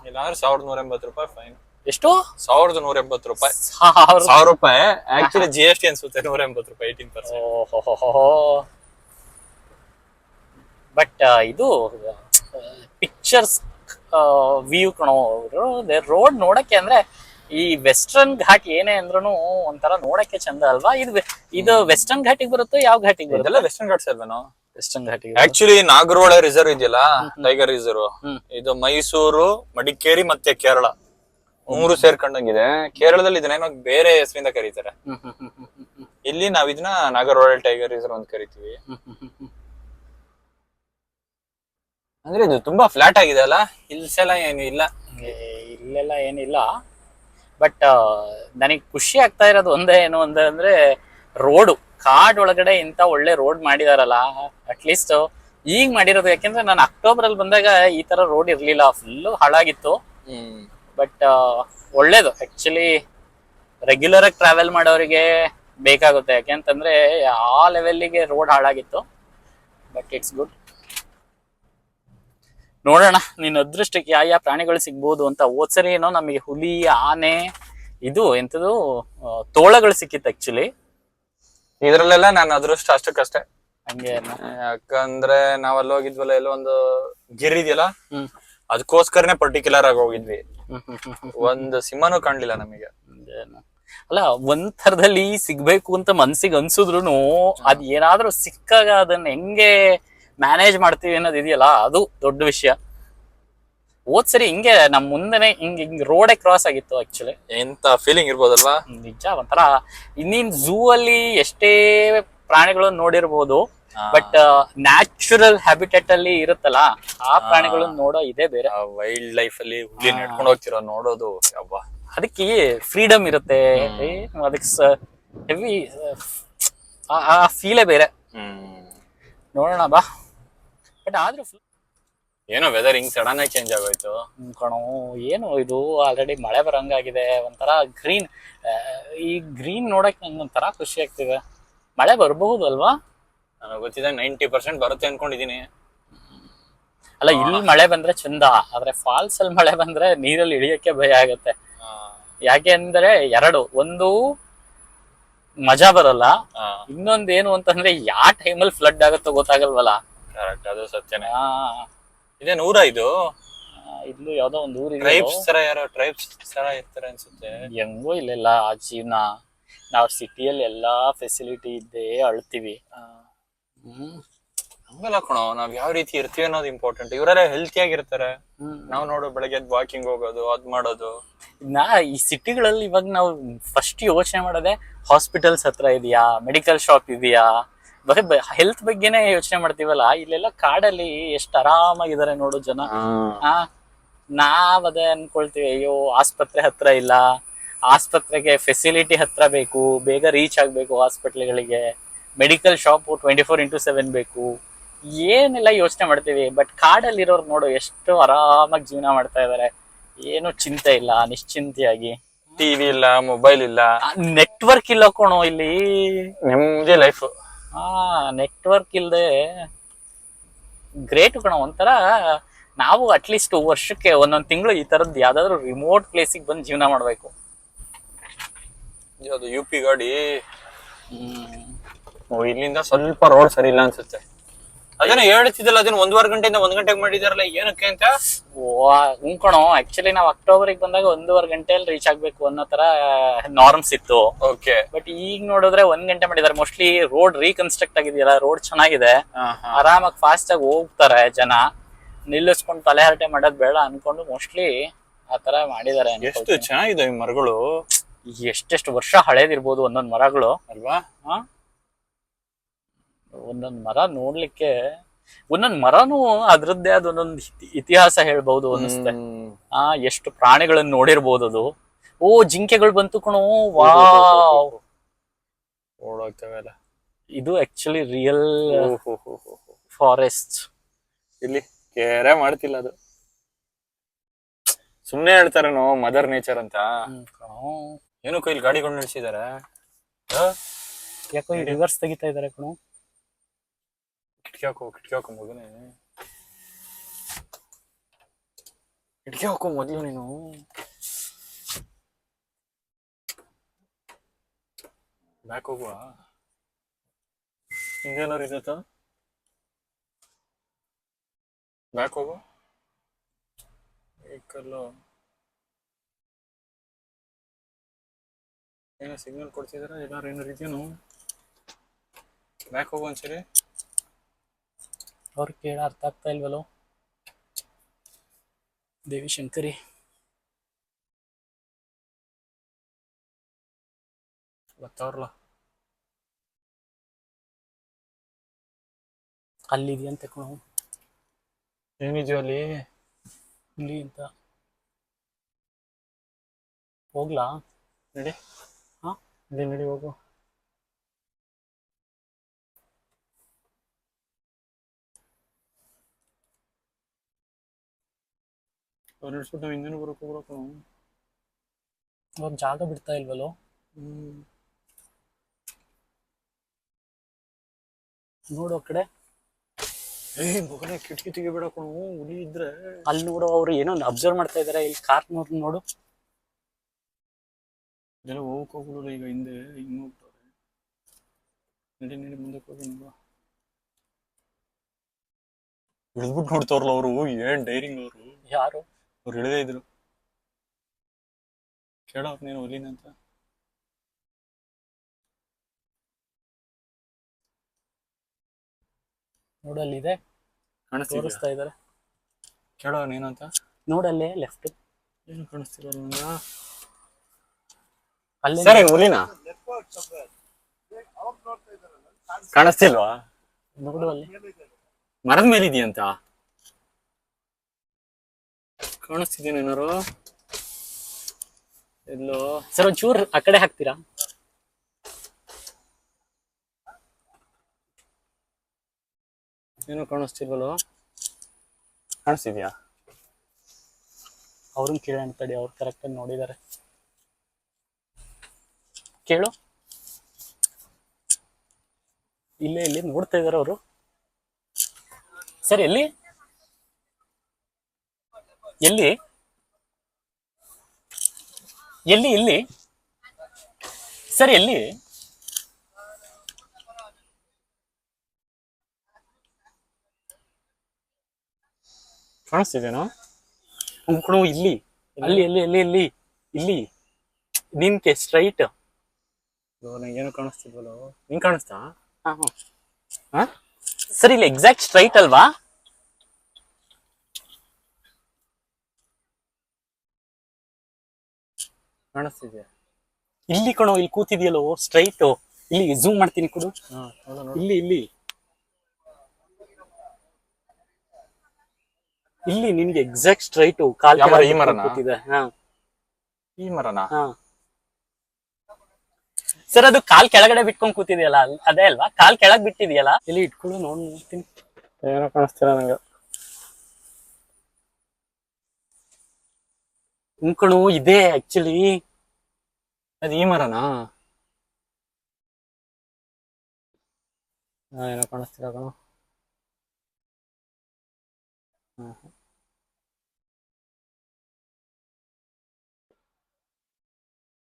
ಇಲ್ಲಾಂದ್ರೆ 1180 ರೂಪಾಯಿ ಫೈನ್. ಎಷ್ಟು? 1180 ರೂಪಾಯಿ. 1000 ರೂಪಾಯಿ ಆಕ್ಚುಲಿ GST ಅನ್ಸುತ್ತೆ. 180 ರೂಪಾಯಿ 18%. ಬಟ್ ಇದು ಪಿಕ್ಚರ್ಸ್ ವ್ಯೂ ಕಣೋ. ರೋಡ್ ನೋಡಕ್ಕೆ ಅಂದ್ರೆ ಈ ವೆಸ್ಟರ್ನ್ ಘಾಟ್ ಏನೇ ಅಂದ್ರೂ ಒಂಥರ ನೋಡಕ್ಕೆ ಚಂದ ಅಲ್ವಾ? ಇದು ವೆಸ್ಟರ್ನ್ ಘಾಟಿಗೆ ಬರುತ್ತೋ ಯಾವ ಘಾಟಿಗೆ ಬರುತ್ತೆ? ಇದೆಲ್ಲ ವೆಸ್ಟರ್ನ್ ಘಾಟ್ಸ್ ಅಲ್ವೇನೋ? ವೆಸ್ಟರ್ನ್ ಘಾಟಿಗೆ. ಆಕ್ಚುಲಿ ನಾಗರಹೊಳೆ ರಿಸರ್ವ್ ಇದೆಯಲ್ಲ, ಟೈಗರ್ ರಿಸರ್ವ್, ಇದು ಮೈಸೂರು, ಮಡಿಕೇರಿ ಮತ್ತೆ ಕೇರಳ 3 ಸೇರ್ಕೊಂಡಂಗಿದೆ. ಕೇರಳದಲ್ಲಿ ಇದನ್ನೇನೋ ಬೇರೆ ಹೆಸರಿಂದ ಕರೀತಾರೆ. ಇಲ್ಲಿ ನಾವ್ ಇದನ್ನ ನಾಗರಹೊಳೆ ಟೈಗರ್ ರಿಸರ್ವ್ ಅಂತ ಕರಿತೀವಿ. ಅಂದ್ರೆ ಇದು ತುಂಬಾ ಫ್ಲಾಟ್ ಆಗಿದೆ ಅಲ್ಲ, ಹಿಲ್ಸ್ ಎಲ್ಲ ಏನು ಇಲ್ಲ. ಇಲ್ಲೆಲ್ಲ ಏನಿಲ್ಲ. ಬಟ್ ನನಗೆ ಖುಷಿ ಆಗ್ತಾ ಇರೋದು ಒಂದೇ ಏನು ಅಂದ್ರೆ ರೋಡು, ಕಾಡ್ ಒಳಗಡೆ ಇಂತ ಒಳ್ಳೆ ರೋಡ್ ಮಾಡಿದಾರಲ್ಲ. ಅಟ್ಲೀಸ್ಟ್ ಈಗ ಮಾಡಿರೋದು, ಯಾಕೆಂದ್ರೆ ನಾನು ಅಕ್ಟೋಬರ್ ಅಲ್ಲಿ ಬಂದಾಗ ಈ ತರ ರೋಡ್ ಇರ್ಲಿಲ್ಲ, ಫುಲ್ ಹಾಳಾಗಿತ್ತು. ಬಟ್ ಒಳ್ಳೇದು ಆಕ್ಚುಲಿ, ರೆಗ್ಯುಲರ್ ಆಗಿ ಟ್ರಾವೆಲ್ ಮಾಡೋರಿಗೆ ಬೇಕಾಗುತ್ತೆ. ಯಾಕೆಂತಂದ್ರೆ ಆ ಲೆವೆಲ್ಗೆ ರೋಡ್ ಹಾಳಾಗಿತ್ತು. But it's good. ನೋಡೋಣ ನಿನ್ನ ಅದೃಷ್ಟಕ್ಕೆ ಯಾವ ಯಾವ ಪ್ರಾಣಿಗಳು ಸಿಗ್ಬೋದು ಅಂತ. ಹೋದ್ಸರಿ ಏನೋ ನಮಗೆ ಹುಲಿ, ಆನೆ, ಇದು ಎಂತದು ತೋಳಗಳು ಸಿಕ್ಕಿತ್ತು ಆಕ್ಚುಲಿ. ಇದ್ರಲ್ಲೆಲ್ಲ ನಾನು ಅದೃಷ್ಟ ಅಷ್ಟಕ್ಕಷ್ಟೇ. ಹಂಗೆ ಯಾಕಂದ್ರೆ ನಾವ್ ಅಲ್ಲಿ ಹೋಗಿದ್ವಲ್ಲ, ಎಲ್ಲೋ ಒಂದು ಗಿರ್ ಇದೆಯಲ್ಲ, ಹ್ಮ್ ಅದಕ್ಕೋಸ್ಕರನೇ ಪರ್ಟಿಕ್ಯುಲರ್ ಆಗಿ ಹೋಗಿದ್ವಿ. ಹ್ಮ್ ಹ್ಮ್ ಹ್ಮ್ ಹ್ಮ್ ಒಂದು ಸಿಂಹನೂ ಕಾಣ್ಲಿಲ್ಲ ನಮಗೆ. ಅಲ್ಲ, ಒಂದ್ ಥರದಲ್ಲಿ ಸಿಗ್ಬೇಕು ಅಂತ ಮನ್ಸಿಗೆ ಅನ್ಸುದ್ರುನು ಅದ್ ಏನಾದ್ರೂ ಸಿಕ್ಕಾಗ ಅದನ್ನ ಹೆಂಗೆ ಮ್ಯಾನೇಜ್ ಮಾಡ್ತೀವಿ ಅನ್ನೋದು ಇದೆಯಲ್ಲ, ಅದು ದೊಡ್ಡ ವಿಷಯ. ಹೋದ್ಸರಿ ಹಿಂಗೆ ನಮ್ ಮುಂದೆನೆ ಹಿಂಗ್ ರೋಡೇ ಕ್ರಾಸ್ ಆಗಿತ್ತು ಆಕ್ಚುಲಿ. ಎಂತ ಫೀಲಿಂಗ್ ಇರ್ಬೋದಲ್ವಾ. ನಿಜ, ಒಂಥರ ಇನ್ನಿನ್ ಝೂ ಅಲ್ಲಿ ಎಷ್ಟೇ ಪ್ರಾಣಿಗಳನ್ನ ನೋಡಿರ್ಬೋದು, ಬಟ್ ನ್ಯಾಚುರಲ್ ಹ್ಯಾಬಿಟೇಟ್ ಅಲ್ಲಿ ಇರುತ್ತಲ್ಲ, ಆ ಪ್ರಾಣಿಗಳನ್ನ ನೋಡೋ ಇದೇ ಬೇರೆ. ವೈಲ್ಡ್ ಲೈಫ್ ಅಲ್ಲಿ ಹುಲಿ ನಡ್ಕೊಂಡು ಹೋಗ್ತಿರೋ ನೋಡೋದು, ಅಬ್ಬಾ. ಅದಕ್ಕೆ ಫ್ರೀಡಮ್ ಇರುತ್ತೆ, ಅದಕ್ಕೆ ಹೆವಿ ಆ ಫೀಲೇ ಬೇರೆ. ನೋಡೋಣ ಬಾ. ಬಟ್ ಆದ್ರೂ ಏನೋ ವೆದರ್ ಹಿಂಗ್ ಸಡನ್ ಆಗಿ ಚೇಂಜ್ ಆಗೋಯ್ತು ಕಣೋ. ಏನು ಇದು ಆಲ್ರೆಡಿ ಮಳೆ ಬರಂಗಾಗಿದೆ, ಒಂಥರ ಗ್ರೀನ್. ಈ ಗ್ರೀನ್ ನೋಡಕ್ ನಂಗೆ ಒಂಥರ ಖುಷಿ ಆಗ್ತಿದೆ. ಮಳೆ ಬರಬಹುದು ಅಲ್ವಾ? ನನಗೆ ಗೊತ್ತಿದೆ 90% ಬರುತ್ತೆ ಅನ್ಕೊಂಡಿದೀನಿ. ಅಲ್ಲ, ಇಲ್ಲಿ ಮಳೆ ಬಂದ್ರೆ ಚಂದ, ಆದ್ರೆ ಫಾಲ್ಸ್ ಅಲ್ಲಿ ಮಳೆ ಬಂದ್ರೆ ನೀರಲ್ಲಿ ಇಳಿಯಕ್ಕೆ ಭಯ ಆಗತ್ತೆ. ಯಾಕೆ ಅಂದ್ರೆ ಒಂದು ಮಜಾ ಬರಲ್ಲ, ಇನ್ನೊಂದ್ ಏನು ಅಂತಂದ್ರೆ ಯಾವ ಟೈಮಲ್ಲಿ ಫ್ಲಡ್ ಆಗತ್ತೋ ಗೊತ್ತಾಗಲ್ವಲ್ಲ. ಕರೆಕ್ಟ್, ಅದು ಸತ್ಯನೇ. ಇದೇನ್ ಊರ ಇದು? ಇಲ್ಲೂ ಯಾವ್ದೋ ಒಂದು ಊರಿದೆ. ಟ್ರೈಬ್ಸ್ ತರ ಇರ್ತಾರೆ ಅನ್ಸುತ್ತೆ. ಹೆಂಗೋ ಇಲ್ಲೆಲ್ಲ ಆ ಜೀವನ. ನಾವ್ ಸಿಟಿಯಲ್ಲಿ ಎಲ್ಲಾ ಫೆಸಿಲಿಟಿ ಇದ್ದೇ ಅಳ್ತೀವಿ. ಹಂಗಲ್ಲ ಕಣೋ, ನಾವ್ ಯಾವ ರೀತಿ ಇರ್ತೀವಿ ಅನ್ನೋದು ಇಂಪಾರ್ಟೆಂಟ್. ಇವರೆಲ್ಲ ಹೆಲ್ತಿ ಆಗಿರ್ತಾರೆ, ನಾವ್ ನೋಡು ಬೆಳಗ್ಗೆ ಎದ್ದು ವಾಕಿಂಗ್ ಹೋಗೋದು, ಅದ್ ಮಾಡೋದು. ಈ ಸಿಟಿಗಳಲ್ಲಿ ಇವಾಗ ನಾವು ಫಸ್ಟ್ ಯೋಚನೆ ಮಾಡೋದೇ ಹಾಸ್ಪಿಟಲ್ಸ್ ಹತ್ರ ಇದೆಯಾ, ಮೆಡಿಕಲ್ ಶಾಪ್ ಇದೆಯಾ, ಬರೀ ಹೆಲ್ತ್ ಬಗ್ಗೆನೇ ಯೋಚನೆ ಮಾಡ್ತೀವಲ್ಲ. ಇಲ್ಲೆಲ್ಲ ಕಾಡಲ್ಲಿ ಎಷ್ಟು ಆರಾಮಾಗಿದ್ದಾರೆ ನೋಡು ಜನ. ನಾವ್ ಅದೇ ಅನ್ಕೊಳ್ತೀವಿ, ಅಯ್ಯೋ ಆಸ್ಪತ್ರೆ ಹತ್ರ ಇಲ್ಲ, ಆಸ್ಪತ್ರೆಗೆ ಫೆಸಿಲಿಟಿ ಹತ್ರ ಬೇಕು, ಬೇಗ ರೀಚ್ ಆಗ್ಬೇಕು ಹಾಸ್ಪಿಟ್ಲ್ಗಳಿಗೆ, ಮೆಡಿಕಲ್ ಶಾಪ್ 24x7 ಬೇಕು, ಏನೆಲ್ಲ ಯೋಚನೆ ಮಾಡ್ತೀವಿ. ಬಟ್ ಕಾಡಲ್ಲಿರೋರು ನೋಡು ಎಷ್ಟು ಆರಾಮಾಗಿ ಜೀವನ ಮಾಡ್ತಾ ಇದಾರೆ, ಏನು ಚಿಂತೆ ಇಲ್ಲ, ನಿಶ್ಚಿಂತೆಯಾಗಿ. ಟಿವಿ ಇಲ್ಲ, ಮೊಬೈಲ್ ಇಲ್ಲ, ನೆಟ್ವರ್ಕ್ ಇಲ್ಲ ಕಣೋ ಇಲ್ಲಿ. ನಿಮ್ದೇ ಲೈಫ್. ನೆಟ್ವರ್ಕ್ ಇಲ್ದೆ ಗ್ರೇಟ್ ಕಣೋ. ಒಂಥರ ನಾವು ಅಟ್ಲೀಸ್ಟ್ ವರ್ಷಕ್ಕೆ ಒಂದೊಂದ್ ತಿಂಗಳು ಈ ತರದ್ ಯಾವ್ದಾದ್ರು ರಿಮೋಟ್ ಪ್ಲೇಸಿಗೆ ಬಂದು ಜೀವನ ಮಾಡ್ಬೇಕು. ಅದು UP ಗಾಡಿ. ಇಲ್ಲಿಂದ ಸ್ವಲ್ಪ ರೋಡ್ ಸರಿ ಇಲ್ಲ ಅನ್ಸುತ್ತೆ. ಅದನ್ನ ಹೇಳ್ತಿದ್ದಲ್ಲ, ಅದನ್ನ 1.5 ಗಂಟೆಯಿಂದ 1 ಗಂಟೆಗೆ ಮಾಡಿದಾರಲ್ಲ, ಏನಕ್ಕೆ ಅಂತ? ಕಣೋ, ಆಕ್ಚುಲಿ ನಾವು ಅಕ್ಟೋಬರ್ಗೆ ಬಂದಾಗ 1.5 ಗಂಟೆಯಲ್ಲಿ ರೀಚ್ ಆಗ್ಬೇಕು ಅನ್ನೋ ತರ ನಾರ್ಮ್ಸ್ ಇತ್ತು. ಓಕೆ. ಬಟ್ ಈಗ ನೋಡಿದ್ರೆ 1 ಗಂಟೆ ಮಾಡಿದಾರೆ. ಮೋಸ್ಟ್ಲಿ ರೋಡ್ ರೀಕನ್ಸ್ಟ್ರಕ್ಟ್ ಆಗಿದೆಯಲ್ಲ, ರೋಡ್ ಚೆನ್ನಾಗಿದೆ, ಆರಾಮಾಗಿ ಫಾಸ್ಟ್ ಆಗಿ ಹೋಗ್ತಾರೆ ಜನ. ನಿಲ್ಲಿಸ್ಕೊಂಡು ತಲೆ ಹರಟೆ ಮಾಡೋದ್ ಬೇಡ ಅನ್ಕೊಂಡು ಮೋಸ್ಟ್ಲಿ ಆ ತರ ಮಾಡಿದಾರೆ. ಎಷ್ಟು ಚೆನ್ನಾಗಿದೆ ಈ ಮರಗಳು, ಎಷ್ಟೆಷ್ಟು ವರ್ಷ ಹಳೇದಿರ್ಬೋದು ಒಂದೊಂದ್ ಮರಗಳು ಅಲ್ವಾ? ಒಂದೊಂದ್ ಮರ ನೋಡ್ಲಿಕ್ಕೆ, ಒಂದೊಂದ್ ಮರನು ಅದ್ರದ್ದೇ ಆದ ಒಂದೊಂದು ಇತಿಹಾಸ ಹೇಳ್ಬಹುದು ಅನಿಸುತ್ತೆ. ಎಷ್ಟು ಪ್ರಾಣಿಗಳನ್ನ ನೋಡಿರ್ಬೋದು ಅದು. ಜಿಂಕೆಗಳು ಬಂತು ಕಣೋ, ವಾವ್. ಓಡೋಗ್ತವೆಲ್ಲ. ಇದು ಆಕ್ಚುಲಿ ರಿಯಲ್ ಫಾರೆಸ್ಟ್. ಇಲ್ಲಿ ಕೇರೆ ಮಾಡ್ತಿಲ್ಲ, ಅದು ಸುಮ್ನೆ ಹೇಳ್ತಾರೇನೋ ಮದರ್ ನೇಚರ್ ಅಂತ. ಏನೋ ಇಲ್ಲಿ ಗಾಡಿಗಳು ನಿಲ್ಸಿದಾರೆ. ಯಾಕೋ ರಿವರ್ಸ್ ತೆಗಿತಾ ಇದಾರೆ ಕಣೋ. ಕಿಟಕಿ ಹಾಕೋ ಮಗನೇ, ಕಿಟಕಿ ಹಾಕೋ ಮೊದ್ಲು ನೀನು. ಬ್ಯಾಕ್ ಹೋಗುವ, ಹಿಂಗೇನಾರು ಇದತ್ತ? ಬ್ಯಾಕ್ ಹೋಗು. ವೆಹಿಕಲ್ಲು ಏನೋ ಸಿಗ್ನಲ್ ಕೊಡ್ತಿದಾರ, ಎಲ್ಲಾರು ಏನಾರು ಇದೆಯೇನು? ಬ್ಯಾಕ್ ಹೋಗು ಒಂದ್ಸರಿ. ಅವ್ರು ಕೇಳ ಅರ್ಥ ಆಗ್ತಾ ಇಲ್ವಲ್ಲೋ. ದೇವಿ ಶಂಕರಿ, ಗೊತ್ತವ್ರಲ್ಲ, ಅಲ್ಲಿದೆಯಂತೆ ಕಣೋ. ಏನಿದೆಯೋ ಅಲ್ಲಿ? ಹುಲಿ ಅಂತ. ಹೋಗ್ಲಾ? ನಡಿ. ಹಾ, ನಡಿ ನಡಿ ಹೋಗು. ಅವ್ರು ನಡೆಸ್ಬಿಟ್ಟು ನಾವು ಹಿಂಗೇನು ಬರೋಕೆ ಇವಾಗ ಜಾಗ ಬಿಡ್ತಾ ಇಲ್ವಲ್ಲೋ. ನೋಡು ಆ ಕಡೆ. ಮಗನೇ ಕಿಟಕಿ ತೆಗಿಬೇಡ ಕಣೋ, ಹುಲಿ ಇದ್ರೆ. ಅಲ್ಲಿ ನೋಡು, ಅವ್ರು ಏನೋ ಅಬ್ಸರ್ವ್ ಮಾಡ್ತಾ ಇದಾರೆ. ಇಲ್ಲಿ ಕಾರ್ ನೋಡು. ಇದೆಲ್ಲ ಹೋಗಲ್ಲ ಈಗ, ಹಿಂದೆ ಹಿಂಗೆ ಹೋಗ್ತಾರೆ. ನಡಿ ನಡಿ ಮುಂದಕ್ಕೆ ಹೋಗಿ ನೋಡುವ. ಇಳಿದ್ಬಿಟ್ಟು ನೋಡ್ತಾವ್ರಲ್ಲ ಅವರು, ಏನ್ ಡೈರಿಂಗ್ ಅವರು. ಯಾರು? ಅವ್ರು ಇಳಿದೇ ಇದ್ರು. ಕೇಳೋರು ನೀನು ಹುಲಿನ ಅಂತ. ನೋಡು ಅಲ್ಲಿದೆ, ತೋರಿಸ್ತಾ ಇದಾರೆ. ಕೇಳೋ ನೀನು ಅಂತ. ನೋಡಲ್ಲೇ ಲೆಫ್ಟ್. ಏನು ಕಾಣಿಸ್ತಿಲ್ಲ ನಂಗ. ಅಲ್ಲೇ ಸರಿ, ಹುಲಿನ ಕಾಣಿಸ್ತಿಲ್ವಾ? ನೋಡು ಅಲ್ಲಿ. ಮರದ ಮೇಲೆ ಇದೆಯಂತ ಕಾಣಿಸ್ತಿದ್ದೀನಿ ಏನಾರು. ಎಲ್ಲೋ ಸರ್ ಒಂಚೂರು ಆ ಕಡೆ ಹಾಕ್ತೀರಾ? ಏನೋ ಕಾಣಿಸ್ತಿಲ್ವಲ್ಲ. ಕಾಣಿಸ್ತಿದ್ಯಾ? ಅವ್ರನ್ನ ಕೇಳೋಣ ತಡಿ, ಅವ್ರು ಕರೆಕ್ಟಾಗಿ ನೋಡಿದ್ದಾರೆ. ಕೇಳು. ಇಲ್ಲೇ ಇಲ್ಲಿ ನೋಡ್ತಾ ಇದಾರೆ ಅವರು. ಸರ್ ಎಲ್ಲಿ ಎಲ್ಲಿ ಎಲ್ಲಿ ಇಲ್ಲಿ ಸರ್ ಎಲ್ಲಿ? ಕಾಣಿಸ್ತಿದೇನೋ? ಅಂಕಣು ಇಲ್ಲಿ, ಅಲ್ಲಿ ಎಲ್ಲಿ ಎಲ್ಲಿ ಎಲ್ಲಿ ಇಲ್ಲಿ ನಿನ್ಗೆ ಸ್ಟ್ರೈಟ್. ನಂಗೇನು ಕಾಣಿಸ್ತಿದ್ವಲ್ಲ. ನಿಂಗೆ ಕಾಣಿಸ್ತಾ? ಹಾ ಸರ್, ಇಲ್ಲಿ ಎಕ್ಸಾಕ್ಟ್ ಸ್ಟ್ರೈಟ್ ಅಲ್ವಾ? ಕಾಣಿಸ್ತಿದ್ಯಾ? ಇಲ್ಲಿ ಕಣೋ, ಇಲ್ಲಿ ಕೂತಿದ್ಯಲ್ಲೋ ಸ್ಟ್ರೈಟ್. ಇಲ್ಲಿ ಝೂಮ್ ಮಾಡ್ತೀನಿ ಕೊಡು. ಇಲ್ಲಿ ಇಲ್ಲಿ ಇಲ್ಲಿ ನಿನ್ಗೆ ಎಕ್ಸಾಕ್ಟ್ ಸ್ಟ್ರೈಟ್ ಕಾಲ್ ಯಾವ ಮರ? ಈ ಕೆಳಗೆ ಮರನಾ? ಕೂತಿದೆ. ಹಾ ಈ ಮರನಾ? ಹಾ ಸರ್, ಅದು ಕಾಲ್ ಕೆಳಗಡೆ ಬಿಟ್ಕೊಂಡ್ ಕೂತಿದ್ಯಲ್ಲ, ಅದೇ ಅಲ್ವಾ? ಕಾಲ್ ಕೆಳಗ್ ಬಿಟ್ಟಿದ್ಯಲ್ಲ, ಇಲ್ಲಿ ಇಟ್ಕೊಂಡು ನೋಡ್ತೀನಿ. ಏನೋ ಕಾಣಿಸ್ತಿಲ್ಲ ನಂಗೆ. ಕಣು ಇದೆ ಆಕ್ಚುಲಿ. ಅದು ಈ ಮರನಾ? ಏನೋ ಕಾಣಿಸ್ತಿಲ್ಲ ಕಣೋ.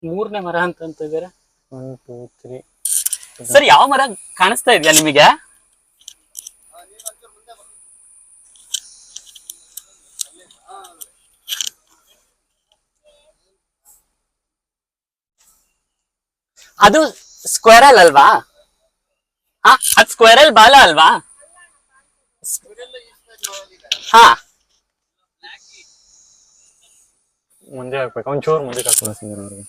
ಮೂರನೇ ಮರ ಅಂತ ಇದಾರೆ. 1 2 3. ಸರ್, ಯಾವ ಮರ ಕಾಣಿಸ್ತಾ ಇದೆಯಾ ನಿಮಗೆ? ಅದು ಸ್ಕ್ವೇರಲ್ ಅಲ್ವಾ? ಹಾ, ಅದು ಸ್ಕ್ವೇರಲ್ ಬಾಲ ಅಲ್ವಾ? ಹಾ, ಮುಂದೆ ಹಾಕ್ಬೇಕು, ಒಂಚೂರು ಮುಂದೆ ಹಾಕ್ಬೇಕು.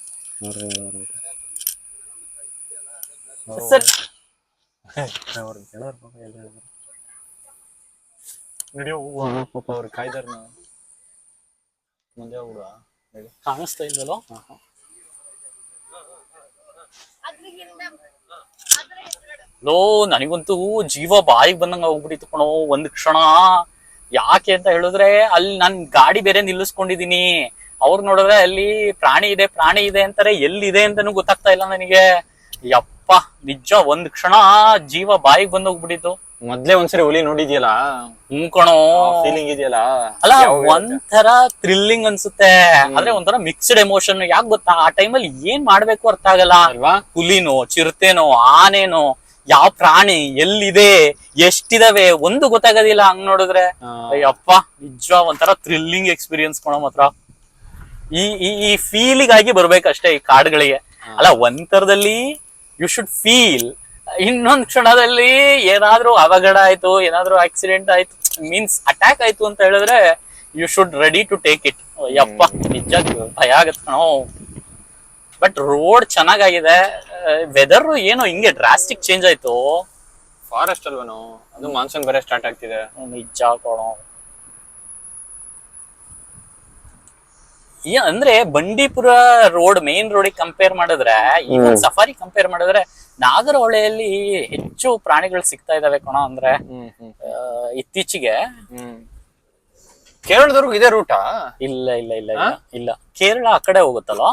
ಸರ್ ನಡಿಯೋ ಪಾಪ ಅವ್ರು ಕಾಯ್ದಾರ. ಮುಂದೆ ಹೋಗುವ. ಕಾಣಿಸ್ತಾ ಇಲ್ವಲ್ಲೋ? ಲೋ, ನನಗಂತೂ ಜೀವ ಬಾಯಿಗೆ ಬಂದಂಗ ಹೋಗ್ಬಿಟ್ಟಿತ್ತು ಕಣೋ ಒಂದ್ ಕ್ಷಣ. ಯಾಕೆ ಅಂತ ಹೇಳಿದ್ರೆ, ಅಲ್ಲಿ ನಾನ್ ಗಾಡಿ ಬೇರೆ ನಿಲ್ಲಿಸ್ಕೊಂಡಿದೀನಿ. ಅವ್ರು ನೋಡಿದ್ರೆ ಅಲ್ಲಿ ಪ್ರಾಣಿ ಇದೆ ಅಂತಾರೆ. ಎಲ್ಲಿದೆ ಅಂತಾನು ಗೊತ್ತಾಗ್ತಾ ಇಲ್ಲ ನನಗೆ. ಯಪ್ಪ, ನಿಜ ಒಂದ್ ಕ್ಷಣ ಜೀವ ಬಾಯಿಗೆ ಬಂದ್ ಹೋಗ್ಬಿಟ್ಟಿತ್ತು. ಮೊದ್ಲೇ ಒಂದ್ಸರಿ ಹುಲಿ ನೋಡಿದ್ಯಲ್ಲ, ಕಣೋ. ಫೀಲಿಂಗ್ ಇದೆಯಲ್ಲ. ಅಲ್ಲ, ಒಂಥರ ಥ್ರಿಲ್ಲಿಂಗ್ ಅನ್ಸುತ್ತೆ, ಆದ್ರೆ ಒಂಥರ ಮಿಕ್ಸ್ಡ್ ಎಮೋಷನ್. ಯಾಕೆ ಗೊತ್ತಾ, ಆ ಟೈಮಲ್ಲಿ ಏನ್ ಮಾಡ್ಬೇಕು ಅರ್ಥ ಆಗಲ್ಲ ಅಲ್ವಾ? ಹುಲಿನೋ, ಚಿರತೆನೋ, ಆನೆನೋ, ಯಾವ ಪ್ರಾಣಿ ಎಲ್ಲಿದೆ, ಎಷ್ಟಿದಾವೆ ಒಂದು ಗೊತ್ತಾಗೋದಿಲ್ಲ ಹಂಗ್ ನೋಡಿದ್ರೆ. ಅಯ್ಯಪ್ಪ, ನಿಜ ಒಂಥರ ಥ್ರಿಲ್ಲಿಂಗ್ ಎಕ್ಸ್ಪೀರಿಯನ್ಸ್ ಕಣೋ ಮಾತ್ರ. ಈ ಫೀಲಿಂಗ್ ಬರ್ಬೇಕಷ್ಟೇ ಈ ಕಾಡುಗಳಿಗೆ. ಅಲ್ಲ, ಒಂಥರದಲ್ಲಿ ಯು ಶುಡ್ ಫೀಲ್. ಇನ್ನೊಂದ್ ಕ್ಷಣದಲ್ಲಿ ಏನಾದ್ರೂ ಅವಘಡ ಆಯ್ತು, ಏನಾದ್ರೂ ಆಕ್ಸಿಡೆಂಟ್ ಆಯ್ತು, ಮೀನ್ಸ್ ಅಟ್ಯಾಕ್ ಆಯ್ತು ಅಂತ ಹೇಳಿದ್ರೆ you should ready to take it. ಯಪ್ಪ, ನಿಜ ಭಯ ಆಗತ್ ಕಣೋ. ಬಟ್ ರೋಡ್ ಚೆನ್ನಾಗಿದೆ. ವೆದರ್ ಏನೋ ಹಿಂಗೆ ಡ್ರಾಸ್ಟಿಕ್ ಚೇಂಜ್ ಆಯ್ತು. ಫಾರೆಸ್ಟ್ ಅಲ್ವೇನೋ, ಅದು ಮಾನ್ಸೂನ್ ಬೇರೆ ಸ್ಟಾರ್ಟ್ ಆಗ್ತಿದೆ. ನಿಜ ಕಣೋ. ಅಂದ್ರೆ ಬಂಡೀಪುರ ರೋಡ್ ಮೇನ್ ರೋಡಿಗೆ ಕಂಪೇರ್ ಮಾಡಿದ್ರೆ ಈಗ ಸಫಾರಿ ಕಂಪೇರ್ ಮಾಡಿದ್ರೆ ನಾಗರಹೊಳೆಯಲ್ಲಿ ಹೆಚ್ಚು ಪ್ರಾಣಿಗಳು ಸಿಗ್ತಾ ಇದಾವೆ ಕಣೋ. ಅಂದ್ರೆ ಇತ್ತೀಚೆಗೆ ಕೇರಳದವ್ರಿಗೂ ಇದೇ ರೂಟಾ? ಇಲ್ಲ ಇಲ್ಲ ಇಲ್ಲ ಇಲ್ಲ ಇಲ್ಲ, ಕೇರಳ ಆ ಕಡೆ ಹೋಗುತ್ತಲ್ಲ,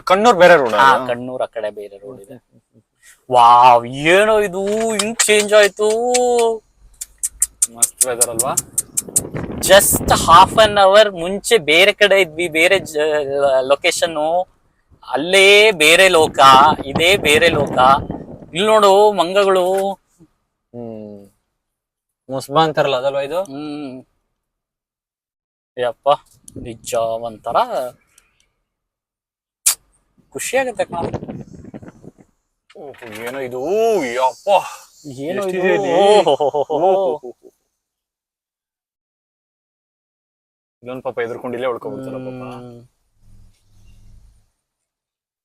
ಕಣ್ಣೂರ್ ಬೇರೆ ರೋಡ್. ಕಣ್ಣೂರ್ ಆ ಕಡೆ ಬೇರೆ ರೋಡ್ ಇದೆ. ವಾವ್, ಏನೋ ಇದು ಹಿಂಗ್ ಚೇಂಜ್ ಆಯ್ತು. ಮಸ್ತ್ ವೆದರ್ ಅಲ್ವಾ? ಜಸ್ಟ್ ಹಾಫ್ ಅನ್ ಅವರ್ ಮುಂಚೆ ಬೇರೆ ಕಡೆ ಇದ್ವಿ, ಬೇರೆ ಲೊಕೇಶನ್, ಅಲ್ಲೇ ಬೇರೆ ಲೋಕ, ಇದೇ ಬೇರೆ ಲೋಕ. ಇಲ್ಲಿ ನೋಡು ಮಂಗಗಳು. ಮುಸ್ಬಾ ಅಂತಾರಲ್ಲ ಅದಲ್ವಾ ಇದು? ಯಪ್ಪ, ನಿಜ ಒಂಥರ ಖುಷಿ ಆಗತ್ತೆ ಕಣ. ಏನೋ ಇದು, ಯಪ್ಪ ಏನೋ ಎಷ್ಟಿದೆ ಇಲ್ಲಿ? ಇಲ್ಲೊಂದ್ ಪಾಪ ಎದ್ರಕೊಂಡು ಇಲ್ಲೇ ಉಳ್ಕೊಬಿಡ್ತಾರ ಪಾಪ.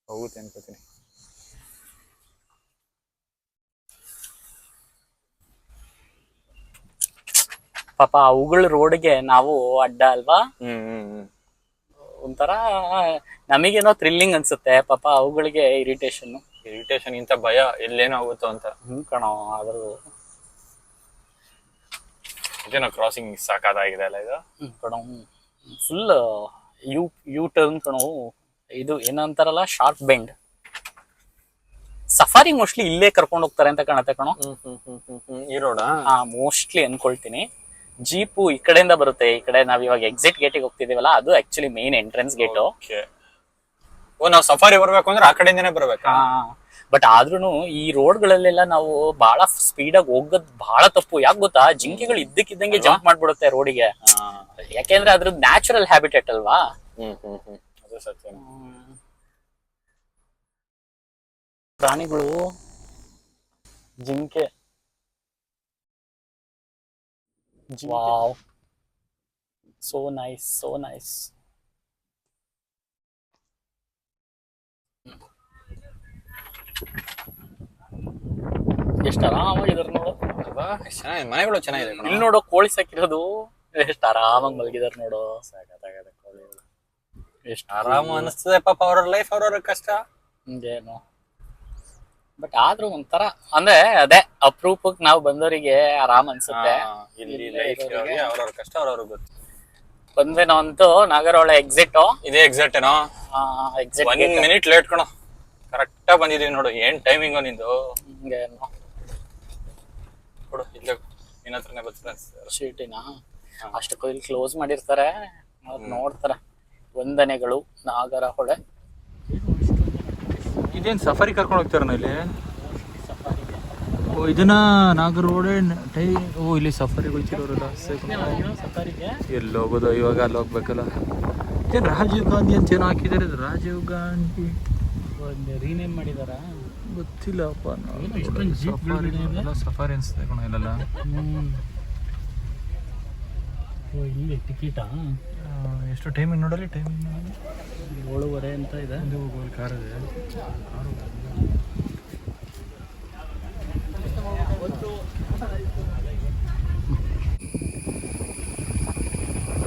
ಹೋಗುತ್ತೆ ಅನ್ಕೋತೀನಿ. ಪಾಪ ಅವುಗಳ ರೋಡ್ಗೆ ನಾವು ಅಡ್ಡ ಅಲ್ವಾ, ಒಂಥರ ನಮಗೇನೋ ಥ್ರಿಲ್ಲಿಂಗ್ ಅನ್ಸುತ್ತೆ, ಪಾಪ ಅವುಗಳಿಗೆ ಇರಿಟೇಷನ್ ಇಂತ ಭಯ ಎಲ್ಲೇನೋ ಆಗುತ್ತೋ ಅಂತ. ಕಣೋ. ಆದ್ರೂ ಇದೇನೋ ಕ್ರಾಸಿಂಗ್ ಸಾಕಾಗಿದೆ ಅಲ್ಲ ಇದು ಕಣೋ, ಫುಲ್ ಯೂ ಟರ್ನ್ ಕಣೋ. ಇದು ಏನಂತಾರಲ್ಲ, ಶಾರ್ಪ್ ಬೆಂಡ್. ಸಫಾರಿ ಮೋಸ್ಟ್ಲಿ ಇಲ್ಲೇ ಕರ್ಕೊಂಡು ಹೋಗ್ತಾರೆ ಅಂತ ಕಾಣತ್ತೆ ಕಣೋ. ಈ ರೋಡ? ಮೋಸ್ಟ್ಲಿ ಅನ್ಕೊಳ್ತೀನಿ. ಜೀಪು ಈ ಕಡೆಯಿಂದ ಬರುತ್ತೆ. ಈ ಕಡೆ ನಾವ್ ಇವಾಗ ಎಕ್ಸಿಟ್ ಗೇಟಿಗೆ ಹೋಗ್ತಿದೀವಲ್ಲ, ಅದು ಆಕ್ಚುಲಿ ಮೇನ್ ಎಂಟ್ರೆನ್ಸ್ ಗೇಟು. ಓ, ನಾವು ಸಫಾರಿ ಬರ್ಬೇಕು ಅಂದ್ರೆ ಆ ಕಡೆಯಿಂದನೇ ಬರ್ಬೇಕಾ? ಬಟ್ ಆದ್ರೂನು ಈ ರೋಡ್ಗಳಲ್ಲೆಲ್ಲ ನಾವು ಬಹಳ ಸ್ಪೀಡಾಗಿ ಹೋಗೋದ್ ಬಹಳ ತಪ್ಪು. ಯಾಕೆ ಗೊತ್ತಾ, ಜಿಂಕೆಗಳು ಇದ್ದಕ್ಕಿದ್ದಂಗೆ ಜಂಪ್ ಮಾಡ್ಬಿಡುತ್ತೆ ರೋಡಿಗೆ. ಯಾಕೆಂದ್ರೆ ಅದ್ರದ್ದು ನ್ಯಾಚುರಲ್ ಹ್ಯಾಬಿಟೇಟ್ ಅಲ್ವಾ. ಅದು ಸತ್ಯ. ಪ್ರಾಣಿಗಳು, ಜಿಂಕೆ. Wow, so nice, so nice. ಎಷ್ಟು ಆರಾಮಾಗಿದಾರೆ ನೋಡು. ಮನೆಗಳು ಚೆನ್ನಾಗಿದೆ. ಇಲ್ಲಿ ನೋಡೋ ಕೋಳಿ ಸಾಕಿರೋದು ಎಷ್ಟು ಆರಾಮಾಗಿ ಮಲಗಿದಾರೆ ನೋಡು. ಸಾಕಾಗದ ಕೋಳಿಗಳು. ಎಷ್ಟು ಆರಾಮ ಅನಿಸ್ತದೆ ಪಾಪ, ಅವ್ರ ಲೈಫ್ ಅವ್ರವ್ರ ಕಷ್ಟ. ಹಿಂಗೇನು. ಬಟ್ ಆದ್ರೂ ಒಂಥರ ಅಂದ್ರೆ ಅದೇ ಅಪರೂಪಕ್ಕೆ ನಾವು ಬಂದವರಿಗೆ ಆರಾಮ್ ಅನ್ಸುತ್ತೆ. ಇಲ್ಲಿ ಲೈಫ್ ಅವ್ರವ್ರ ಕಷ್ಟ ಅವ್ರವ್ರಿಗೆ ಗೊತ್ತು. ಬಂದ್ವಿ ನಾವಂತೂ ನಾಗರಹೊಳೆ ಎಕ್ಸಿಟ್. ಇದೇ ಎಕ್ಸಾಕ್ಟ್ ಏನೋ, ಎಕ್ಸಿಟ್ 1 minute ಲೇಟ್ ಕಣೋ. ಕರೆಕ್ಟ್ ಆಗಿ ಬಂದಿದೀವಿ ನೋಡು. ಏನ್ ಟೈಮಿಂಗ್ ನಿಂದು? ಹಿಂಗೇನು ಕೊಡು, ಇಲ್ಲೇ ನಿನ್ನ ಹತ್ರನೇ ಬರ್ತಾರೆ ಶೀಟಿನ. ಅಷ್ಟಕ್ಕೂ ಇಲ್ಲಿ ಕ್ಲೋಸ್ ಮಾಡಿರ್ತಾರೆ, ಅವ್ರು ನೋಡ್ತಾರೆ. ವಂದನೆಗಳು ನಾಗರಹೊಳೆ. ಇದೇನ್ ಸಫಾರಿ ಕರ್ಕೊಂಡು ಹೋಗ್ತಾರ ಇಲ್ಲಿ? ಓ, ಇದನ್ನ ನಾಗರಹೊಳೆ ಇಲ್ಲಿ ಸಫಾರಿ ಹೋಗ್ತಿರೋರಲ್ಲ. ಸಫಾರಿಗೆ ಎಲ್ಲಿ ಹೋಗೋದು ಇವಾಗ? ಅಲ್ಲಿ ಹೋಗ್ಬೇಕಲ್ಲ. ಇದೇನು ರಾಜೀವ್ ಗಾಂಧಿ ಅಂತ ಏನೋ ಹಾಕಿದ್ದಾರೆ. ರಾಜೀವ್ ಗಾಂಧಿ ರೀನೇಮ್ ಮಾಡಿದಾರ, ಗೊತ್ತಿಲ್ಲಪ್ಪ. ಸಫಾರಿ ಅನ್ಸುತ್ತೆ ಕಣ ಇಲ್ಲೆಲ್ಲ. ಇಲ್ಲಿ ಟಿಕೆಟಾ? ಎಷ್ಟು ಟೈಮಿಂಗ್ ನೋಡಲಿ? ಟೈಮಿಂಗ್ 7:30 ಅಂತ ಇದೆ. ಕಾರ್ ಇದೆ.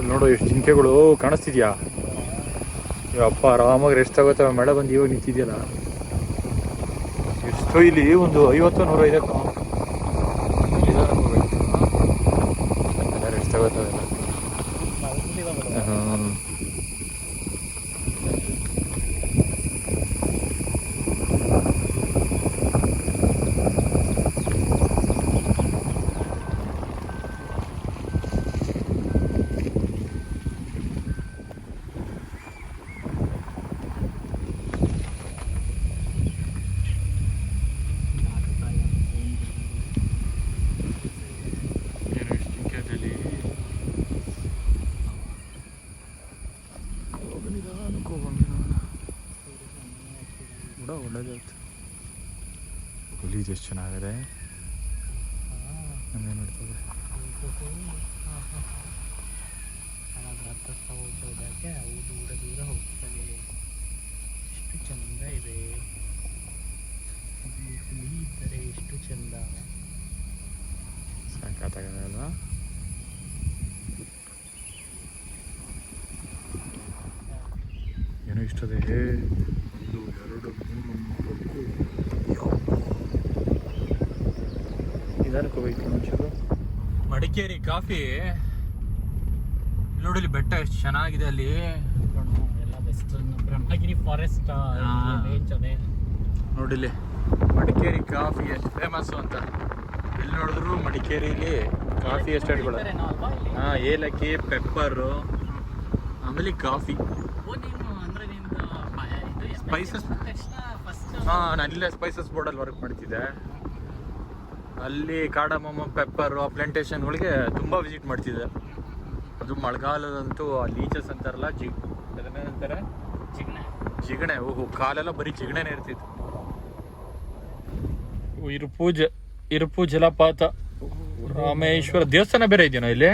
ನೋಡು ಎಷ್ಟು ಜಿಂಕೆಗಳು ಕಾಣಿಸ್ತಿದ್ಯಾ? ಅಪ್ಪ ಆರಾಮಾಗಿ ರೆಸ್ಟ್ ತಗೋತಾವೆ. ಮಳೆ ಬಂದು ಇವಾಗ ನಿಂತಿದ್ಯಲ್ಲ. ಎಷ್ಟು ಇಲ್ಲಿ ಒಂದು 50-100 ಇದೆ ರೆಸ್ಟ್ ತಗೋತಾವೆ. ಒಳ್ಳೆದಾಯ್ತು. ಹುಲಿ ಎಷ್ಟು ಚೆನ್ನಾಗಿದೆ. ನಮಗೆ ನೋಡ್ತದೆ. ದೂರ ಹೋಗ್ತಾನೆ. ಎಷ್ಟು ಚಂದ ಇದೆ. ಹುಲಿ ಇದ್ದರೆ ಎಷ್ಟು ಚಂದ. ಸಾಕಾಗಿದೆ ಅಲ್ವಾ? ಇಷ್ಟದೆ 1 2 3 4 ನಿಧಾನಕ್ಕೆ ಹೋಗ್ಬೇಕು ಒಂಚೂರು. ಮಡಿಕೇರಿ ಕಾಫಿ ನೋಡಿಲಿ, ಬೆಟ್ಟ ಎಷ್ಟು ಚೆನ್ನಾಗಿದೆ ಅಲ್ಲಿ. ಎಲ್ಲ ವೆಸ್ಟರ್ನ್ ಬ್ರಹ್ಮಗಿರಿ ಫಾರೆಸ್ಟ್ ರೇಂಜ್ ಅದೇ ನೋಡಿಲಿ, ಮಡಿಕೇರಿ ಕಾಫಿ ಎಷ್ಟು ಫೇಮಸ್ಸು ಅಂತ. ಎಲ್ಲಿ ನೋಡಿದ್ರು ಮಡಿಕೇರಿಲಿ ಕಾಫಿ ಎಸ್ಟೇಟ್ಗಳು. ಹಾಂ, ಏಲಕ್ಕಿ, ಪೆಪ್ಪರು, ಆಮೇಲೆ ಕಾಫಿ, ಸ್ಪೈಸಸ್. ಹಾಂ, ನಾನು ಇಲ್ಲೇ ಸ್ಪೈಸಸ್ ಬೋರ್ಡಲ್ಲಿ ವರ್ಕ್ ಮಾಡ್ತಿದ್ದೆ. ಅಲ್ಲಿ ಕಾಡಮಮ್ಮ, ಪೆಪ್ಪರು, ಆ ಪ್ಲಾಂಟೇಶನ್ಗಳಿಗೆ ತುಂಬ ವಿಸಿಟ್ ಮಾಡ್ತಿದ್ದೆ. ಅದು ಮಳೆಗಾಲದಂತೂ ಆ ಲೀಚಸ್ ಅಂತಾರಲ್ಲ, ಅದನ್ನೇನಂತಾರೆ, ಜಿಗಣೆ. ಓಹೋ, ಕಾಲೆಲ್ಲ ಬರೀ ಜಿಗಣೆನೇ ಇರ್ತಿತ್ತು. ಇರುಪು ಜಲಪಾತ, ರಾಮೇಶ್ವರ ದೇವಸ್ಥಾನ ಬೇರೆ ಇದೆಯಾ ಇಲ್ಲಿ?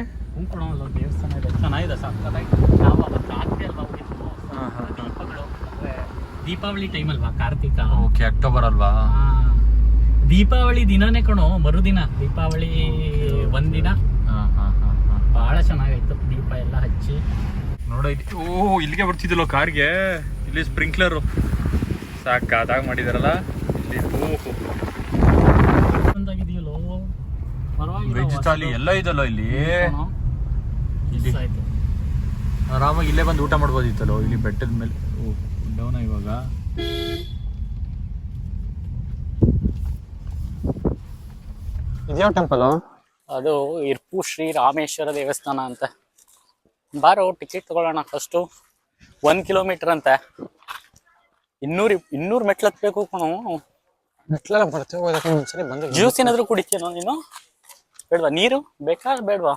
ದೇವಸ್ಥಾನ ಇದೆ, ಚೆನ್ನಾಗಿದೆ, ಸಕ್ಕತ್ತಾಗಿ. ನಾವು ಅವತ್ತು ರಾತ್ರಿ ಅಲ್ವಾ ಹೋಗಿದ್ದು, ದೀಪಗಳು ಅಂದರೆ ದೀಪಾವಳಿ ಟೈಮ್ ಅಲ್ವಾ, ಕಾರ್ತಿಕ. ಓಕೆ, ಅಕ್ಟೋಬರ್ ಅಲ್ವಾ? ದೀಪಾವಳಿ ದಿನನೇ ಕಣೋ, ಮರುದಿನ ದೀಪಾವಳಿ ಒಂದಿನ. ಭಾಳ ಚೆನ್ನಾಗಿತ್ತು, ದೀಪ ಎಲ್ಲ ಹಚ್ಚಿ ನೋಡ. ಓಹ್, ಇಲ್ಲಿಗೆ ಬರ್ತಿದ್ದಲ್ಲ ಕಾರ್ಗೆ, ಇಲ್ಲಿ ಸ್ಪ್ರಿಂಕ್ಲರು ಸಾಕಾದಾಗ ಮಾಡಿದಾರಲ್ಲ ಇಲ್ಲಿ. ಓಹೋ, ಒಂದಾಗಿದೆಯಲ್ಲೋ, ವೆಜ್ ಥಾಲಿ ಎಲ್ಲ ಇದಲ್ಲ ಇಲ್ಲಿ. ಆಯ್ತು, ಆರಾಮಾಗಿ ಇಲ್ಲೇ ಬಂದು ಊಟ ಮಾಡ್ಬೋದಿತ್ತಲ್ಲೋ ಇಲ್ಲಿ ಬೆಟ್ಟದ ಮೇಲೆ. ಓಹ್, ಡೌನ ಇವಾಗ. ಇದ್ಯಾವ ಟೆಂಪಲ್? ಅದು ಇರ್ಪು ಶ್ರೀ ರಾಮೇಶ್ವರ ದೇವಸ್ಥಾನ ಅಂತ. ಬಾರೋ ಟಿಕೆಟ್ ತಗೊಳ್ಳೋಣ. ಫಸ್ಟು 1 ಕಿಲೋಮೀಟರ್ ಅಂತೆ, 200 ಮೆಟ್ಲು ಹತ್ಬೇಕು ಕಣೋ. ಮೆಟ್ಲೆಲ್ಲ ಬರ್ತೇವೆ. ಬಂದು ಜ್ಯೂಸ್ ಏನಾದ್ರು ಕುಡಿತೀನೋ ನೀನು? ಬೇಡವಾ? ನೀರು ಬೇಕಾ ಬೇಡವಾ?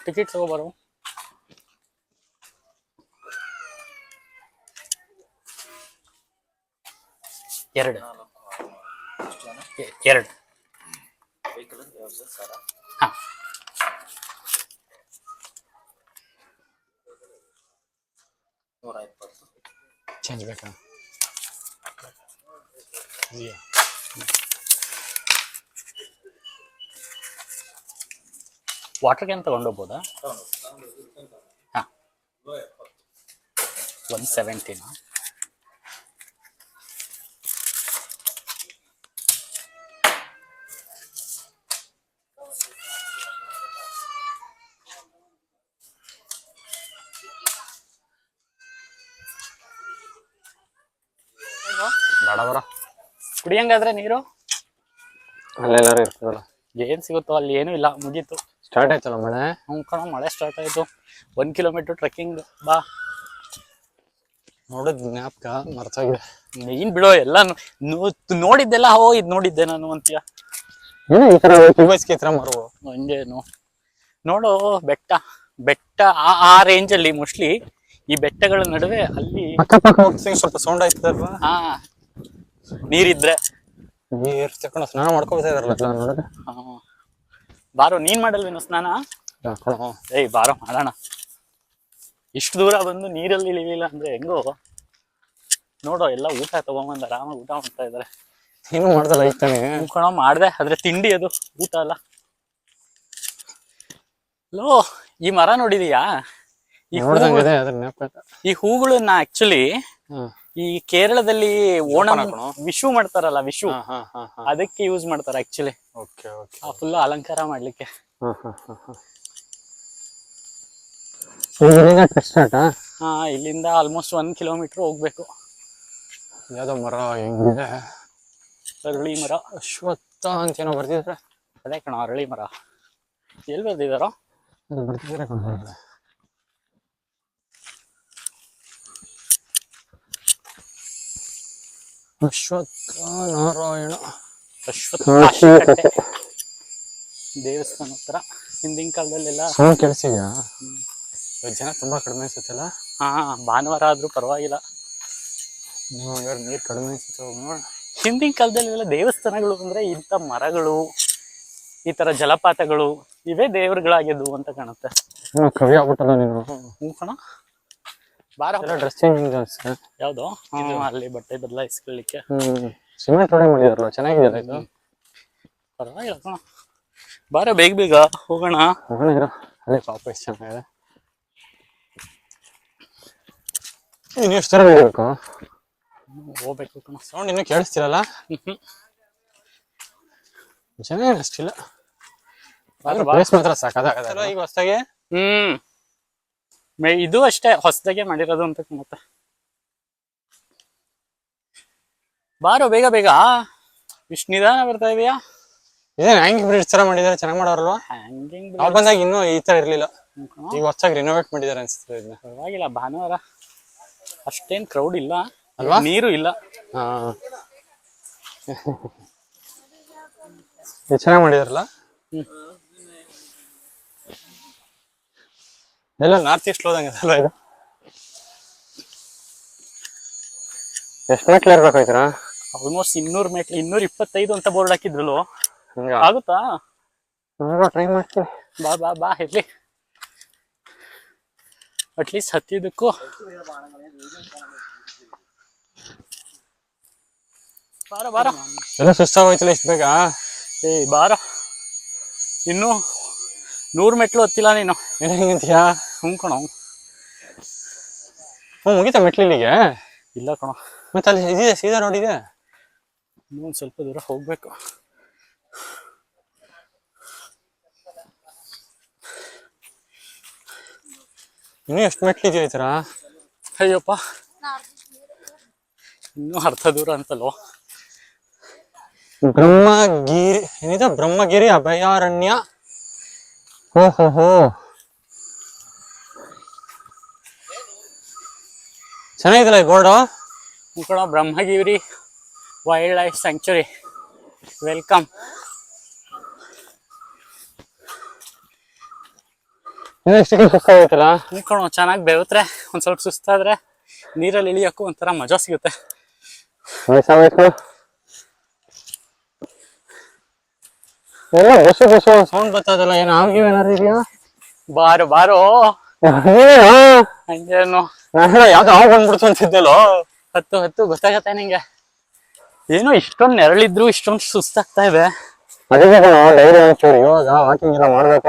ಟಿಕೆಟ್ ತಗೋಬಾರೋ. ಎರಡು ಹಾಂ, ಚೇಂಜ್ ಬೇಕಾ? ವಾಟರ್ ಕ್ಯಾನ್ ತಗೊಂಡೋಗ್ಬೋದಾ? ಹಾಂ, 170. ಬೇಡ ಬರ, ಕುಡಿಯಂಗಾದ್ರೆ ನೀರು ಅಲ್ಲೆಲ್ಲಾರು ಇರ್ತದಲ್ಲ. ಏನ್ ಸಿಗುತ್ತೋ ಅಲ್ಲಿ, ಏನೂ ಇಲ್ಲ, ಮುಗೀತು. ಸ್ಟಾರ್ಟ್ ಆಯ್ತಲ್ಲ ಮಳೆ. ಕಣ, ಮಳೆ ಸ್ಟಾರ್ಟ್ ಆಯ್ತು. 1 ಕಿಲೋಮೀಟರ್ ಟ್ರೆಕ್ಕಿಂಗ್. ಬಾ, ನೋಡಿದ್ ಜ್ಞಾಪಕ ಮರ್ತೋಗಿದೆ. ನೀನ್ ಬಿಡೋ, ಎಲ್ಲ ನೋಡಿದ್ದೆಲ್ಲ ಇದು ನೋಡಿದ್ದೆ ನಾನು ಅಂತೀಯ. ಈ ತರ ಮರು ಹಂಗೇನು ನೋಡು, ಬೆಟ್ಟ ಆ ರೇಂಜ್ ಅಲ್ಲಿ ಮೋಸ್ಟ್ಲಿ ಈ ಬೆಟ್ಟಗಳ ನಡುವೆ ಅಲ್ಲಿ ಅಕ್ಕಪಕ್ಕ ಸ್ವಲ್ಪ ಸೌಂಡ್ ಆಯ್ತದಲ್ವಾ? ಹಾ, ನೀರಿದ್ರೆ ನೀರ್ ತಕೊಂಡು ಸ್ನಾನ ಮಾಡ್ಕೊಳ್ತಾ ಇದಾರಲ್ಲ ನೋಡಿದ್ರೆ. ಬಾರೋ, ನೀನ್ ಮಾಡಲ್ವೇನೋ ಸ್ನಾನ? ಏಯ್ ಬಾರೋ, ಮಾಡೋಣ. ಇಷ್ಟು ದೂರ ಬಂದು ನೀರಲ್ಲಿ ಇಳಿಲಿಲ್ಲ ಅಂದ್ರೆ ಹೆಂಗೋ. ನೋಡೋ, ಎಲ್ಲ ಊಟ ತಗೊಂಬಂದು ಆರಾಮಾಗಿ ಊಟ ಮಾಡ್ತಾ ಇದಾರೆ. ಏನು ಮಾಡ್ದಲ್ಲ ಐತಾನೆ ಕಣೋ, ಮಾಡ್ದೆ, ಆದ್ರೆ ತಿಂಡಿ ಅದು, ಊಟ ಅಲ್ಲ. ಲೋ, ಈ ಮರ ನೋಡಿದೀಯಾ? ಈ ಹೂಗಳನ್ನ ಆಕ್ಚುಲಿ ಈ ಕೇರಳದಲ್ಲಿ ಓಣಂ ವಿಶು ಮಾಡ್ತಾರಲ್ಲ, ವಿಶು, ಅದಕ್ಕೆ ಯೂಸ್ ಮಾಡ್ತಾರೆ ಆಕ್ಚುಲಿ. ಫುಲ್ ಅಲಂಕಾರ ಮಾಡ್ಲಿಕ್ಕೆ. ಹಾ, ಇಲ್ಲಿಂದ ಆಲ್ಮೋಸ್ಟ್ 1 ಕಿಲೋಮೀಟರ್ ಹೋಗ್ಬೇಕು. ಯಾವ್ದೋ ಮರ ಹೆಂಗಿದೆ? ಅರಳಿ ಮರ, ಅಶ್ವತ್ಥ ಅಂತ ಏನೋ ಬರ್ತಿದ್ರೆ. ಅದೇ ಕಣ, ಅರಳಿ ಮರ. ಎಲ್ಲಿ ಬರ್ದಿದಾರೋ ಬರ್ತಿದ್ರೆ. ಅಶ್ವತ್ಥ ನಾರಾಯಣ ದೇವಸ್ಥಾನ ಹತ್ರ. ಹಿಂದಿನ ಕಾಲದಲ್ಲೆಲ್ಲ ಕೆಲಸಿದ್ಯಾ? ಜನ ತುಂಬಾ ಕಡಿಮೆ ಅನ್ಸುತ್ತಲ್ಲ. ಹಾ, ಭಾನುವಾರ ಆದ್ರೂ ಪರವಾಗಿಲ್ಲ. ನೀರ್ ಕಡಿಮೆ ಅನ್ಸುತ್ತೆ. ಹಿಂದಿನ ಕಾಲದಲ್ಲೆಲ್ಲ ದೇವಸ್ಥಾನಗಳು ಅಂದ್ರೆ ಇಂಥ ಮರಗಳು, ಈ ತರ ಜಲಪಾತಗಳು, ಇವೇ ದೇವರುಗಳಾಗಿದ್ವು ಅಂತ ಕಾಣುತ್ತೆ. ಕವಿ ಆಗ್ಬಿಟ್ಟಲ್ಲ ನೀನು. ಹ್ಞೂ ಕಣ, ಬಾರ. ಡ್ರೆಸ್ ಚೇಂಜ್ ಯಾವ್ದು? ಅಲ್ಲಿ ಬಟ್ಟೆ ಬದಲಾಯಿಸ್ಕೊಳ್ಳಿಕ್ಕೆ ಸಿಮೆಂಟ್ ರೋಡ್ ಮಾಡಿದಾರಲ್ಲ, ಚೆನ್ನಾಗಿದೆಯಲ್ಲ ಇದು. ಪರವಾಗಿಲ್ಲ ಕಣ, ಬಾರ, ಬೇಗ ಹೋಗೋಣ. ಹೋಗೋಣ, ಅಲ್ಲೇ ಪಾಪ ಎಷ್ಟು ಚೆನ್ನಾಗಿದೆ. ಇನ್ನು ಎಷ್ಟು ಥರ ನಡಿಬೇಕು? ಹೋಗ್ಬೇಕು ಕಣ. ಸೌಂಡ್ ಇನ್ನೂ ಕೇಳಿಸ್ತಿರಲ್ಲ? ಜನ ಏನು ಅಷ್ಟಿಲ್ಲ. ಪ್ಲೇಸ್ ಮಾತ್ರ ಸಾಕಾಗಲ್ಲ ಈಗ ಹೊಸದಾಗೆ. ಇದು ಅಷ್ಟೇ ಹೊಸದಾಗೆ ಮಾಡಿರೋದು ಅಂತ ಕಾಣುತ್ತೆ. ಬಾರೋ ಬೇಗ ಬೇಗ. ಇಷ್ಟು ನಿಧಾನ ಬರ್ತಾ ಇದೆಯಾ? ಇದೇನು ಹ್ಯಾಂಗಿಂಗ್ ಬ್ರಿಡ್ಜ್ ತರ ಮಾಡಿದಾರೆ, ಚೆನ್ನಾಗಿ ಮಾಡೋರಲ್ವಾ? ಹ್ಯಾಂಗಿಂಗ್ ನಾವು ಬಂದಾಗ ಇನ್ನೂ ಈ ತರ ಇರ್ಲಿಲ್ಲ. ಈಗ ಹೊಸದಾಗಿ ರಿನೋವೇಟ್ ಮಾಡಿದಾರೆ ಅನ್ಸುತ್ತೆ ಇದನ್ನ. ಪರವಾಗಿಲ್ಲ, ಭಾನುವಾರ ಅಷ್ಟೇನ್ ಕ್ರೌಡ್ ಇಲ್ಲ ಅಲ್ವಾ? ನೀರು ಇಲ್ಲ. ಚೆನ್ನಾಗಿ ಮಾಡಿದಾರಲ್ಲ. ಎಲ್ಲ ನಾರ್ತ್ ಈಸ್ಟ್ ಹೋದಂಗೆ ಅಲ್ವಾ ಇದು? ಎಷ್ಟು ಮೆಟ್ಲು ಇರ್ಬೇಕಾಯ್ತಾರ? ಆಲ್ಮೋಸ್ಟ್ 200 ಮೆಟ್ಲು, 225 ಅಂತ ಬೋರ್ಡ್ ಹಾಕಿದ್ರಲ್ಲ. ಆಗುತ್ತಾ? ಟ್ರೈ ಮಾಡ್ತೀನಿ. ಬಾ ಬಾ ಬಾ, ಇರ್ಲಿ. ಅಟ್ಲೀಸ್ಟ್ ಹತ್ತಿದ್ದಕ್ಕೂ ಬಾರ ಬಾರ. ಎಲ್ಲ ಸುಸ್ತಾಗೋಯ್ತಲ್ಲ ಇಷ್ಟು ಬೇಗ? ಬಾರ, ಇನ್ನು 100 ಮೆಟ್ಲು ಹತ್ತಿಲ್ಲ ನೀನು. ಏನಂತೀಯಾ? ಕಣ. ಮುಗಿತಾ ಮೆಟ್ಲಿಗೆ? ಇಲ್ಲ ಕಣ, ಮತ್ತೆ ಅಲ್ಲಿ ಇದೆ ಸೀದಾ ರೋಡ್ ಇದೆ. ಇನ್ನೊಂದು ಸ್ವಲ್ಪ ದೂರ ಹೋಗ್ಬೇಕು. ಇನ್ನೂ ಎಷ್ಟು ಮೆಟ್ಲಿದೆಯಾ ಈ ಥರ? ಅಯ್ಯಪ್ಪ, ಇನ್ನೂ ಅರ್ಧ ದೂರ ಅಂತಲ್ವ. ಬ್ರಹ್ಮಗಿರಿ ಏನಿದೆ? ಬ್ರಹ್ಮಗಿರಿ ಅಭಯಾರಣ್ಯ. ಹೋ ಚೆನ್ನಾಗಿದಲ್ಲ ಈ ಬೋರ್ಡು. ಕಣ, Brahmagiri wildlife sanctuary, welcome. ಸುಸ್ತಾಗೈತಲ್ಲ. ಕಣ, ಚೆನ್ನಾಗಿ ಬೆವತ್ರೆ ಒಂದ್ ಸ್ವಲ್ಪ ಸುಸ್ತಾದ್ರೆ ನೀರಲ್ಲಿ ಇಳಿಯಕ್ಕೂ ಒಂಥರ ಮಜಾ ಸಿಗುತ್ತೆ. ಎಲ್ಲ ಬಸ್ಸು ಸೌಂಡ್ ಬರ್ತದಲ್ಲ, ಏನು ಆಗಿವೆ ಏನಾರು ಇದೆಯಾ? ಬಾರೋ ಬಾರೋ. ಹಂಗೇನು ಯಾವ್ದು ಹಾವು ಬಂದ್ಬಿಡ್ತು ಅಂತಿದ್ದಲ್ಲೋ. ಹತ್ತು ಗೊತ್ತಾಗತ್ತೆ ನಿಂಗೆ. ಏನೋ ಇಷ್ಟೊಂದು ನೆರಳಿದ್ರು ಇಷ್ಟೊಂದು ಸುಸ್ತಾಗ್ತಾ ಇದೆ. ಅದಕ್ಕೆ ಡೈರಿ ಒಂಚೂರು ಇವಾಗ ವಾಕಿಂಗ್ ಎಲ್ಲ ಮಾಡ್ಬೇಕು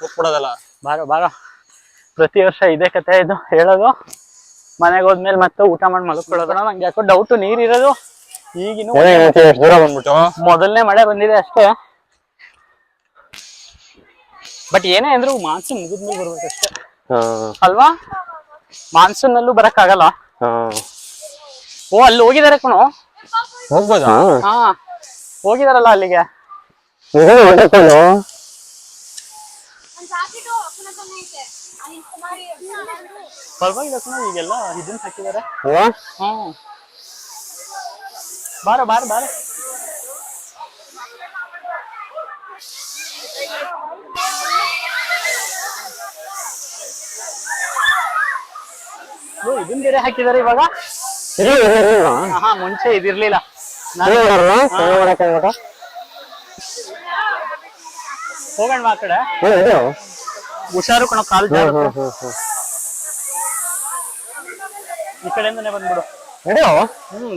ಕೂತ್ಬಿಡೋದಲ್ಲ. ಬಾರೋ ಬಾರೋ, ಪ್ರತಿ ವರ್ಷ ಇದೇ ಕತೆ ಇದು ಹೇಳೋದು. ಮನೆಗೆ ಹೋದ್ಮೇಲೆ ಮತ್ತೆ ಊಟ ಮಾಡಿ ಮಲ್ಕೊಳ್ಳೋದು. ನಂಗೆ ಯಾಕೋ ಡೌಟು, ನೀರಿರೋದು ಈಗಿನ ಎಷ್ಟು ದೂರ ಬಂದ್ಬಿಟ್ಟು. ಮೊದಲನೇ ಮಳೆ ಬಂದಿದೆ ಅಷ್ಟೇ. ಬಟ್ ಏನೇ ಅಂದ್ರು ಮಾನ್ಸೂನ್ ಮುಗಿದ್ಮೇಲೆ ಬರ್ಬೇಕಷ್ಟೇ ಅಲ್ವಾ? ಮಾನ್ಸೂನ್ ನಲ್ಲೂ ಬರಕ್ಕಾಗಲ್ಲ. ಓ, ಅಲ್ಲಿ ಹೋಗಿದಾರೆ ಕಣೋ. ಹೋಗ್ಬೋದಾ? ಹಾ, ಹೋಗಿದಾರಲ್ಲ ಅಲ್ಲಿಗೆ. ಪರವಾಗಿಲ್ಲ ಕಣೋ, ಈಗೆಲ್ಲ ಇದನ್ನ ಹಾಕಿದಾರೆ. ಹ್ಮ್, ಬಾರ ಬಾರ ಬಾರ. ಇದನ್ ಬೇರೆ ಹಾಕಿದಾರೆ ಇವಾಗ. ಹಾ, ಮುಂಚೆ ಇದಿರ್ಲಿಲ್ಲ. ಹೋಗೋಣ ಆ ಕಡೆ. ಹುಷಾರು ಕಣ, ಕಾಲು ಜಾರು. ಈ ಕಡೆಯಿಂದನೇ ಬಂದ್ಬಿಡು.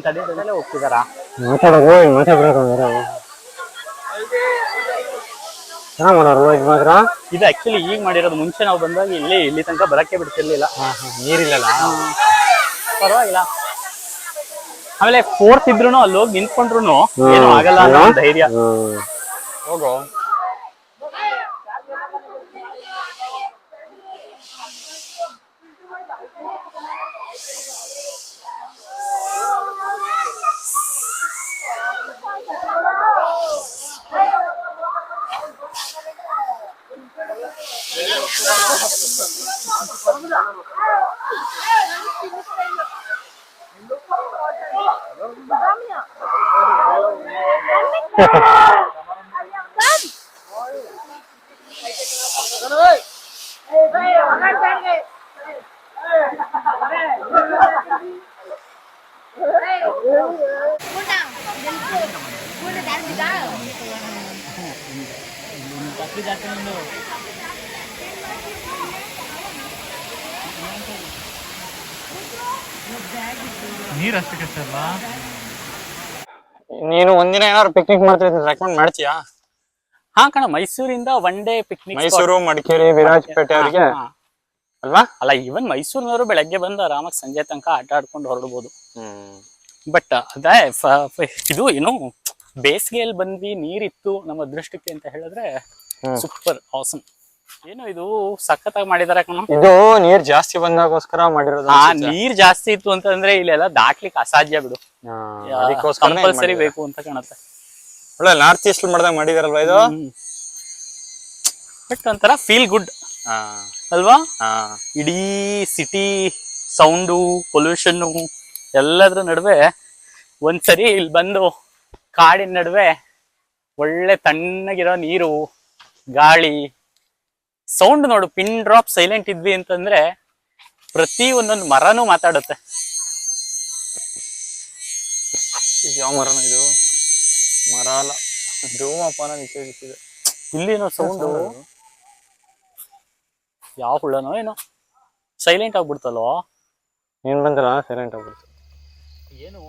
ತಡೆಯಲ್ಲೇ ಹೋಗ್ತಿದಾರ. ಇದು ಆಕ್ಚುಲಿ ಈಗ ಮಾಡಿರೋದು. ಮುಂಚೆ ನಾವು ಬಂದಾಗ ಇಲ್ಲಿ ತನಕ ಬರಕ್ಕೆ ಬಿಡ್ತಿರ್ಲಿಲ್ಲ, ನೀರಿಲ್ಲಲ್ಲ. ಪರವಾಗಿಲ್ಲ. ಆಮೇಲೆ ಫೋರ್ಸ್ ಇದ್ರು ಅಲ್ಲಿ ಹೋಗಿ ನಿಂತ್ಕೊಂಡ್ರು ಏನು ಆಗಲ್ಲ ಅನ್ನೋ ಧೈರ್ಯ. ಹೋಗೋ. ನೀರ್ ಅಷ್ಟಕ್ಕೆ ಅಲ್ವಾ? ನೀನು ಒಂದಿನ ಏನಾದ್ರು ಪಿಕ್ನಿಕ್ ಮಾಡ್ತಿದ್ರೆ ರೆಕಮೆಂಡ್ ಮಾಡ್ತೀಯಾ? ಹಾ ಕಣ, ಮೈಸೂರಿಂದ one day picnic. Mysuru, Madikeri, Virajpet ಅವರಿಗೆ ಅಲ್ವಾ? ಅಲ್ಲ ಈವನ್ ಮೈಸೂರಿನವರು ಬೆಳಗ್ಗೆ ಬಂದು ಆರಾಮಾಗಿ ಸಂಜೆ ತನಕ ಆಟ ಆಡ್ಕೊಂಡು ಹೊರಡ್ಬೋದು. ಬಟ್ ಅದೇ ಇದು ಏನು ಬೇಸಿಗೆಯಲ್ಲಿ ಬಂದ್ವಿ, ನೀರಿತ್ತು ನಮ್ಮ ಅದೃಷ್ಟಕ್ಕೆ ಅಂತ ಹೇಳಿದ್ರೆ ಸೂಪರ್ ಆಸಮ್. ಏನು ಇದು ಸಖತ್ತಾಗಿ ಮಾಡಿದಾರೆ ಕಣ. ಇದು ನೀರ್ ಜಾಸ್ತಿ ಬಂದಾಗೋಸ್ಕರ ಮಾಡಿರೋದು. ನೀರ್ ಜಾಸ್ತಿ ಇತ್ತು ಅಂತಂದ್ರೆ ಇಲ್ಲೆಲ್ಲ ದಾಟ್ಲಿಕ್ಕೆ ಅಸಾಧ್ಯ ಬಿಡು. ಕಂಪಲ್ಸರಿ ಬೇಕು ಅಂತ ಕಾಣುತ್ತೆ. ಒಳ್ಳೆ ನಾರ್ತ್ ಈಸ್ಟ್ ಮಾಡ್ದಾಗ ಮಾಡಿದಾರಲ್ವಾ ಇದು. ಬಟ್ ಒಂಥರ ಫೀಲ್ ಗುಡ್ ಅಲ್ವಾ? ಇಡೀ ಸಿಟಿ ಸೌಂಡು ಪೊಲ್ಯೂಷನ್ನು ಎಲ್ಲದ್ರ ನಡುವೆ ಒಂದ್ಸರಿ ಇಲ್ಲಿ ಬಂದು ಕಾಡಿನ ನಡುವೆ ಒಳ್ಳೆ ತಣ್ಣಗಿರೋ ನೀರು, ಗಾಳಿ, ಸೌಂಡ್ ನೋಡು. ಪಿನ್ ಡ್ರಾಪ್ ಸೈಲೆಂಟ್ ಇದ್ವಿ ಅಂತಂದ್ರೆ ಪ್ರತಿ ಒಂದೊಂದು ಮರನೂ ಮಾತಾಡುತ್ತೆ. ಯಾವ ಮರನ ಇದು? ಮರ ಅಲ್ಲ, ಧೂಮಪಾನ ನಿಷೇಧಿಸಿದೆ. ಇಲ್ಲಿನೋ ಸೌಂಡು ಯಾವ ಹುಳನೋ ಏನೋ ಸೈಲೆಂಟ್ ಆಗ್ಬಿಡ್ತಲ್ವ. ನೀನ್ ಬಂದಲ್ಲ ಸೈಲೆಂಟ್ ಆಗ್ಬಿಡ್ತು. ಏನು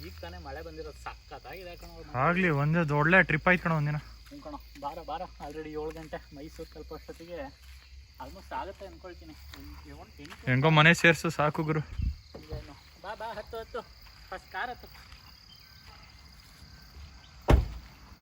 ಈಗ ತಾನೇ ಮಳೆ ಬಂದಿರೋದು ಸಕ್ಕತ್ತಾಗಿದೆ ಕಣೋ. ಆಗ್ಲಿ ಒಂದ್ ಒಳ್ಳೆ ಟ್ರಿಪ್ ಆಯ್ತು ಕಣ ಒಂದಿನ. ಕಣೋ ಬಾರ ಬಾರ, ಆಲ್ರೆಡಿ 7 ಗಂಟೆ. ಮೈಸೂರು ತಲುಪೋಷ್ಟೊತ್ತಿಗೆ ಆಲ್ಮೋಸ್ಟ್ ಆಗುತ್ತೆ ಅನ್ಕೊಳ್ತೀನಿ. ಹೆಂಗೋ ಮನೆ ಸೇರ್ಸು ಸಾಕು ಗುರು. ಬಾ ಬಾ, ಹತ್ತು ಫಸ್ಟ್ ಕಾರ್ ಹತ್ತು.